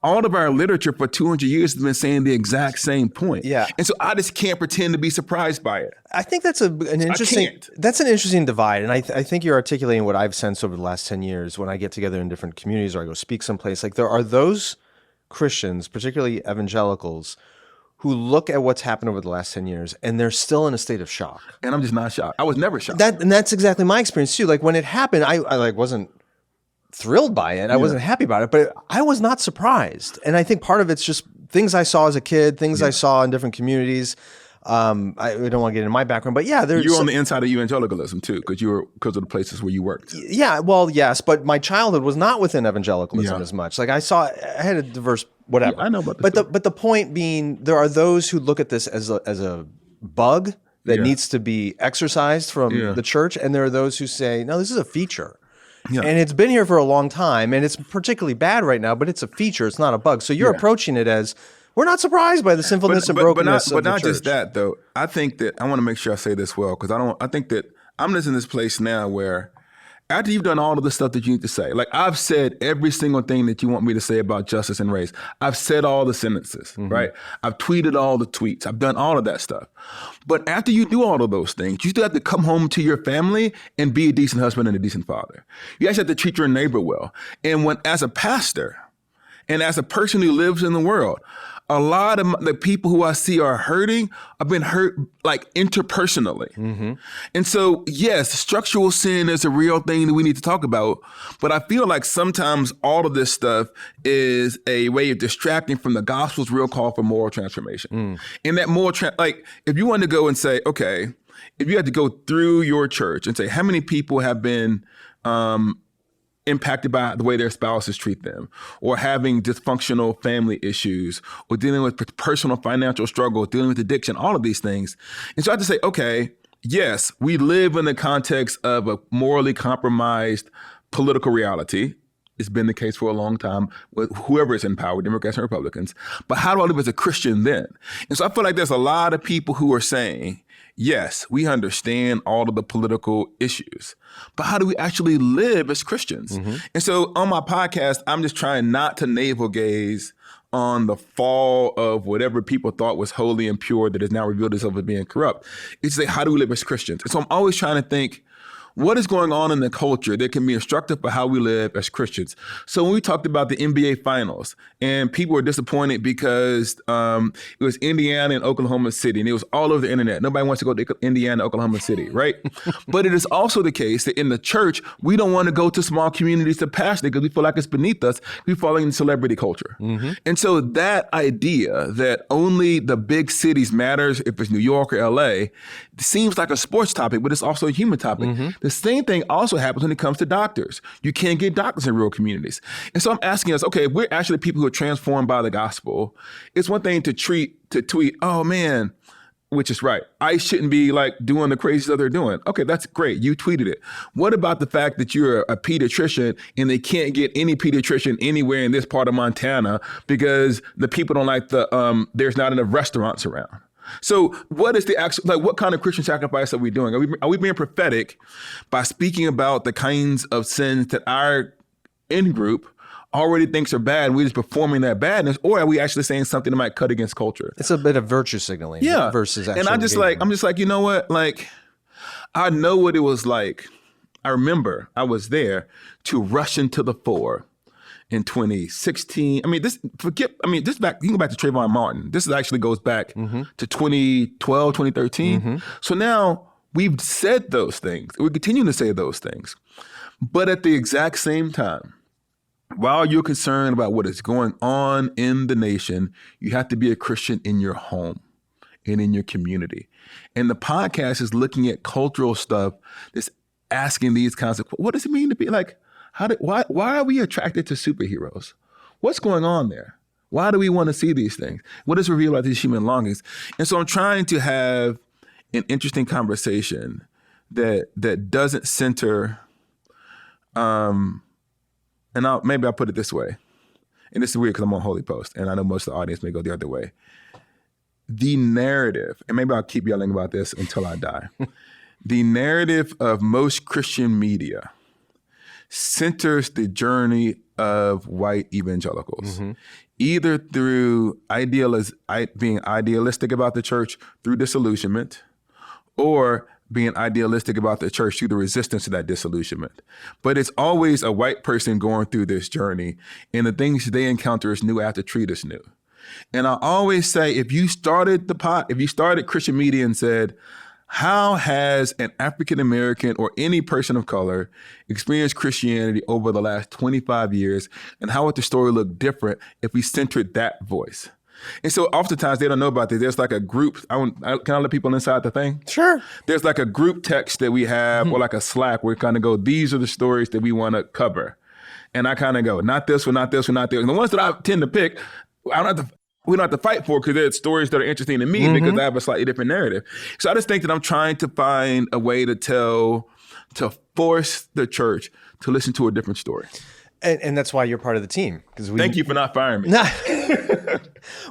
all of our literature for 200 years has been saying the exact same point. Yeah. And so I just can't pretend to be surprised by it. I think that's an interesting divide. And I think you're articulating what I've sensed over the last 10 years when I get together in different communities or I go speak someplace. Like there are those Christians, particularly evangelicals, who look at what's happened over the last 10 years and they're still in a state of shock. And I'm just not shocked. I was never shocked. And that's exactly my experience too. Like when it happened, I wasn't thrilled by it. I wasn't happy about it, but I was not surprised. And I think part of it's just things I saw as a kid, things I saw in different communities. I don't want to get into my background, but there's... You're on the inside of evangelicalism too, because of the places where you worked. Yeah, well, yes, but my childhood was not within evangelicalism as much. Like I had a diverse whatever. Yeah, I know about this. But the point being, there are those who look at this as a bug that needs to be exorcised from the church, and there are those who say, no, this is a feature. Yeah. And it's been here for a long time, and it's particularly bad right now, but it's a feature, it's not a bug. So you're approaching it as, we're not surprised by the sinfulness and brokenness of the church. But not just that, though. I think that, I want to make sure I say this well, because I think that I'm just in this place now where after you've done all of the stuff that you need to say, like I've said every single thing that you want me to say about justice and race. I've said all the sentences, right? I've tweeted all the tweets. I've done all of that stuff. But after you do all of those things, you still have to come home to your family and be a decent husband and a decent father. You actually have to treat your neighbor well. And when, as a pastor and as a person who lives in the world, a lot of the people who I see are hurting have been hurt like interpersonally. And so, yes, structural sin is a real thing that we need to talk about. But I feel like sometimes all of this stuff is a way of distracting from the gospel's real call for moral transformation. And that moral, like if you want to go and say, okay, if you had to go through your church and say, how many people have been impacted by the way their spouses treat them, or having dysfunctional family issues, or dealing with personal financial struggle, dealing with addiction, all of these things. And so I have to say, okay, yes, we live in the context of a morally compromised political reality. It's been the case for a long time with whoever is in power, Democrats and Republicans. But how do I live as a Christian then? And so I feel like there's a lot of people who are saying, yes, we understand all of the political issues, but how do we actually live as Christians? And so on my podcast, I'm just trying not to navel gaze on the fall of whatever people thought was holy and pure that has now revealed itself as being corrupt. It's like, how do we live as Christians? And so I'm always trying to think, what is going on in the culture that can be instructive for how we live as Christians? So when we talked about the NBA finals and people were disappointed because it was Indiana and Oklahoma City and it was all over the internet. Nobody wants to go to Indiana, Oklahoma City, right? But it is also the case that in the church, we don't want to go to small communities to pastor because we feel like it's beneath us. We fall in celebrity culture. And so that idea that only the big cities matters, if it's New York or LA, seems like a sports topic, but it's also a human topic. The same thing also happens when it comes to doctors. You can't get doctors in rural communities. And so I'm asking us, okay, if we're actually people who are transformed by the gospel, it's one thing to tweet, oh man, which is right. I shouldn't be like doing the crazy stuff they're doing. Okay, that's great. You tweeted it. What about the fact that you're a pediatrician and they can't get any pediatrician anywhere in this part of Montana because the people don't like there's not enough restaurants around? So what is the actual, like, what kind of Christian sacrifice are we doing? Are we being prophetic by speaking about the kinds of sins that our in-group already thinks are bad and we're just performing that badness, or are we actually saying something that might cut against culture? It's a bit of virtue signaling versus actual And I'm just like, you know what? Like, I know what it was like. I remember I was there to rush into the fore in 2016. This back, you can go back to Trayvon Martin. This actually goes back to 2012, 2013. So now we've said those things. We continue to say those things. But at the exact same time, while you're concerned about what is going on in the nation, you have to be a Christian in your home and in your community. And the podcast is looking at cultural stuff that's asking these kinds of, what does it mean to be like, why are we attracted to superheroes? What's going on there? Why do we want to see these things? What does it reveal about these human longings? And so I'm trying to have an interesting conversation that doesn't center, maybe I'll put it this way, and this is weird because I'm on HOLYPOST, and I know most of the audience may go the other way. The narrative, and maybe I'll keep yelling about this until I die. The narrative of most Christian media centers the journey of white evangelicals, either through being idealistic about the church through disillusionment, or being idealistic about the church through the resistance to that disillusionment. But it's always a white person going through this journey, and the things they encounter as new have to treat as new. And I always say, if you started Christian media and said, how has an African-American or any person of color experienced Christianity over the last 25 years? And how would the story look different if we centered that voice? And so oftentimes they don't know about this. There's like a group. Can I let people inside the thing? Sure. There's like a group text that we have or like a Slack where we kind of go, these are the stories that we want to cover. And I kind of go, not this one, not this one, not this one. And the ones that I tend to pick, we don't have to fight for because they're stories that are interesting to me because I have a slightly different narrative. So I just think that I'm trying to find a way to force the church to listen to a different story. And that's why you're part of the team. Thank you for not firing me.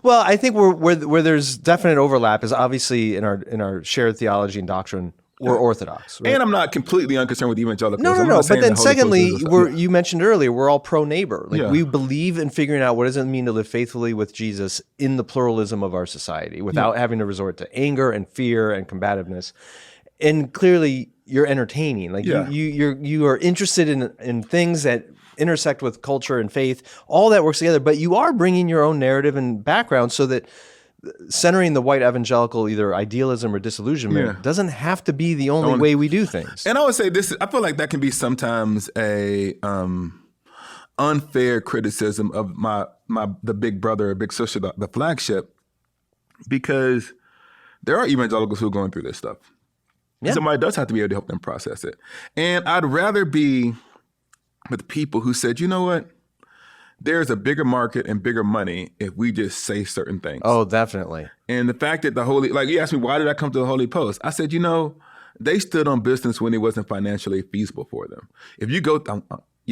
Well, I think where there's definite overlap is obviously in our shared theology and doctrine we're Orthodox. Right? And I'm not completely unconcerned with evangelicals. No. I'm not But saying then the Holy Post secondly, is- you mentioned earlier, we're all pro-neighbor. Like Yeah. we believe in figuring out what does it mean to live faithfully with Jesus in the pluralism of our society without having to resort to anger and fear and combativeness. And clearly you're entertaining. Like Yeah. you are interested in things that intersect with culture and faith. All that works together, but you are bringing your own narrative and background so that centering the white evangelical either idealism or disillusionment doesn't have to be the only way we do things. And I would say this, I feel like that can be sometimes a unfair criticism of the big brother or big sister, the flagship, because there are evangelicals who are going through this stuff. Yeah. Somebody does have to be able to help them process it. And I'd rather be with people who said, you know what? There's a bigger market and bigger money if we just say certain things. Oh, definitely. And the fact that you asked me, why did I come to the Holy Post? I said, they stood on business when it wasn't financially feasible for them. If you go,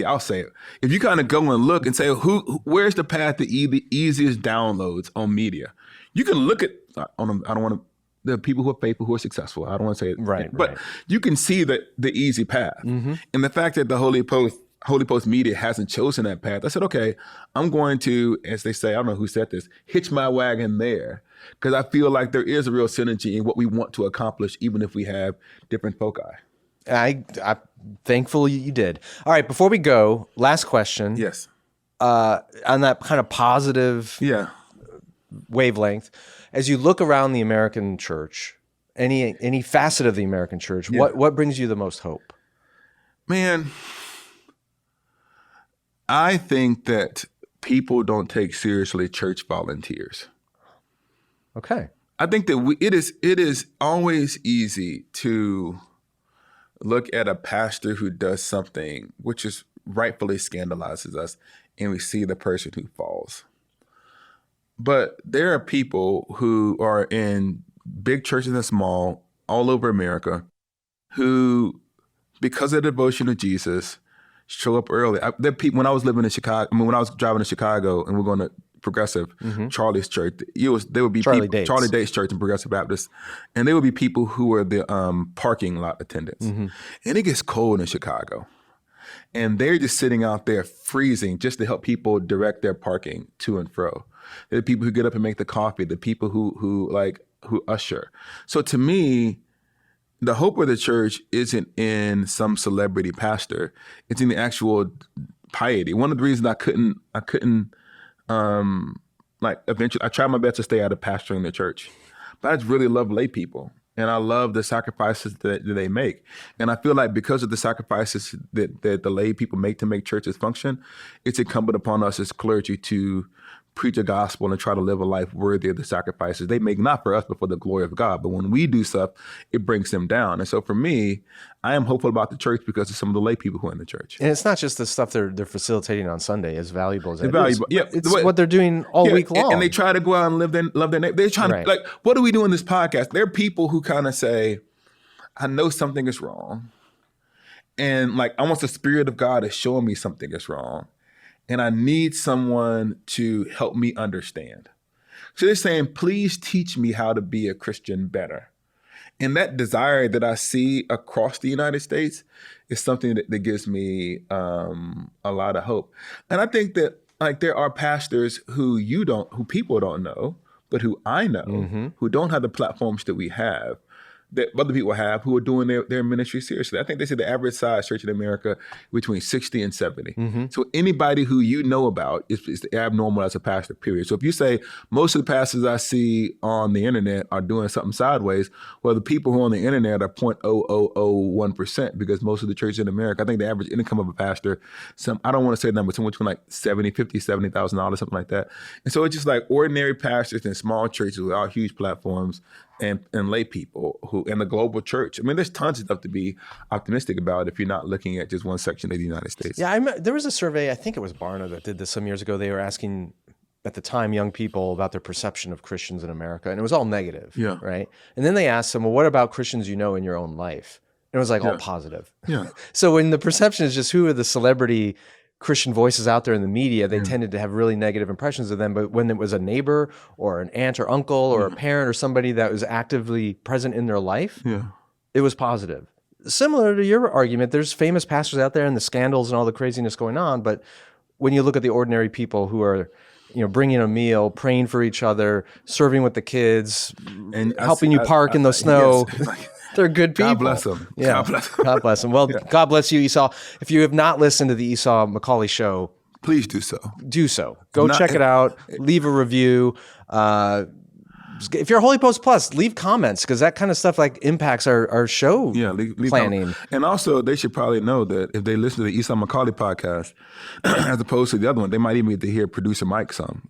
I'll say it. If you kind of go and look and say, where's the path to easiest downloads on media? You can look at, I don't want to, the people who are faithful, who are successful. I don't want to say it. Right. But you can see the easy path. Mm-hmm. And the fact that the Holy Post media hasn't chosen that path, I said, okay, I'm going to, as they say, I don't know who said this, hitch my wagon there. Because I feel like there is a real synergy in what we want to accomplish, even if we have different foci. I thankful you did. All right, before we go, last question. Yes. On that kind of positive wavelength, as you look around the American church, any facet of the American church, what brings you the most hope? Man, I think that people don't take seriously church volunteers. Okay. I think that it is always easy to look at a pastor who does something which is rightfully scandalizes us, and we see the person who falls. But there are people who are in big churches and small, all over America, who, because of the devotion to Jesus, show up early. There are people, when I was living in Chicago, when I was driving to Chicago and we're going to Progressive, Charlie's church, there would be Charlie Date's church and Progressive Baptist, and there would be people who were the parking lot attendants. And it gets cold in Chicago. And they're just sitting out there freezing just to help people direct their parking to and fro. There are people who get up and make the coffee, the people who usher. So to me, the hope of the church isn't in some celebrity pastor. It's in the actual piety. One of the reasons I couldn't eventually, I tried my best to stay out of pastoring the church, but I just really love lay people. And I love the sacrifices that they make. And I feel like because of the sacrifices that the lay people make to make churches function, it's incumbent upon us as clergy to preach a gospel and try to live a life worthy of the sacrifices they make, not for us, but for the glory of God. But when we do stuff, it brings them down. And so for me, I am hopeful about the church because of some of the lay people who are in the church. And it's not just the stuff they're facilitating on Sunday, as valuable as it valuable. is. Yeah, it's what they're doing all week long. And they try to go out and love their neighbor. They're trying to, what do we do in this podcast? There are people who kind of say, I know something is wrong. And I want the Spirit of God to show me something is wrong. And I need someone to help me understand. So they're saying, please teach me how to be a Christian better. And that desire that I see across the United States is something that gives me a lot of hope. And I think that there are pastors who people don't know, but who I know, who don't have the platforms that we have, that other people have, who are doing their ministry seriously. I think they say the average size church in America between 60 and 70. So anybody who you know about is abnormal as a pastor, period. So if you say most of the pastors I see on the internet are doing something sideways, well, the people who are on the internet are 0.0001%, because most of the churches in America, I think the average income of a pastor, I don't want to say the number, somewhere between $70,000, something like that. And so it's just ordinary pastors in small churches without huge platforms and lay people and the global church. I mean, there's tons of stuff to be optimistic about if you're not looking at just one section of the United States. Yeah, there was a survey, I think it was Barna that did this some years ago. They were asking, at the time, young people about their perception of Christians in America, and it was all negative, right? And then they asked them, well, what about Christians you know in your own life? And it was all positive. Yeah. So when the perception is just who are the celebrity Christian voices out there in the media, they tended to have really negative impressions of them. But when it was a neighbor or an aunt or uncle or a parent or somebody that was actively present in their life, it was positive. Similar to your argument, there's famous pastors out there and the scandals and all the craziness going on, but when you look at the ordinary people who are, bringing a meal, praying for each other, serving with the kids, and helping you park in the snow, yes. they're good people. God bless them. Yeah. God bless them. God bless them. Well, God bless you, Esau. If you have not listened to the Esau McCaulley show, Please do so. do so. Go check it out. Leave a review. If you're HOLYPOST Plus, leave comments because that kind of stuff impacts our show leave planning. And also, they should probably know that if they listen to the Esau McCaulley podcast, as opposed to the other one, they might even get to hear producer Mike some.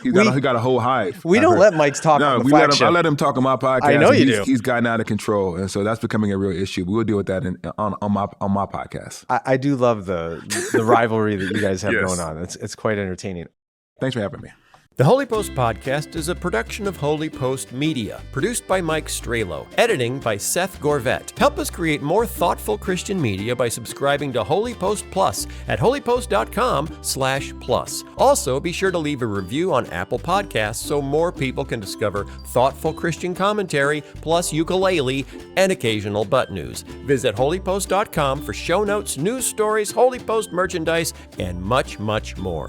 He got a whole hive. We don't let Mike talk on the flagship. I let him talk on my podcast. I know you do. He's gotten out of control, and so that's becoming a real issue. We'll deal with that on my podcast. I do love the rivalry that you guys have Yes. going on. It's quite entertaining. Thanks for having me. The HOLYPOST podcast is a production of HOLYPOST Media, produced by Mike Strelo, editing by Seth Gorvet. Help us create more thoughtful Christian media by subscribing to HOLYPOST Plus at holypost.com/plus. Also, be sure to leave a review on Apple Podcasts so more people can discover thoughtful Christian commentary, plus ukulele and occasional butt news. Visit holypost.com for show notes, news stories, HOLYPOST merchandise, and much, much more.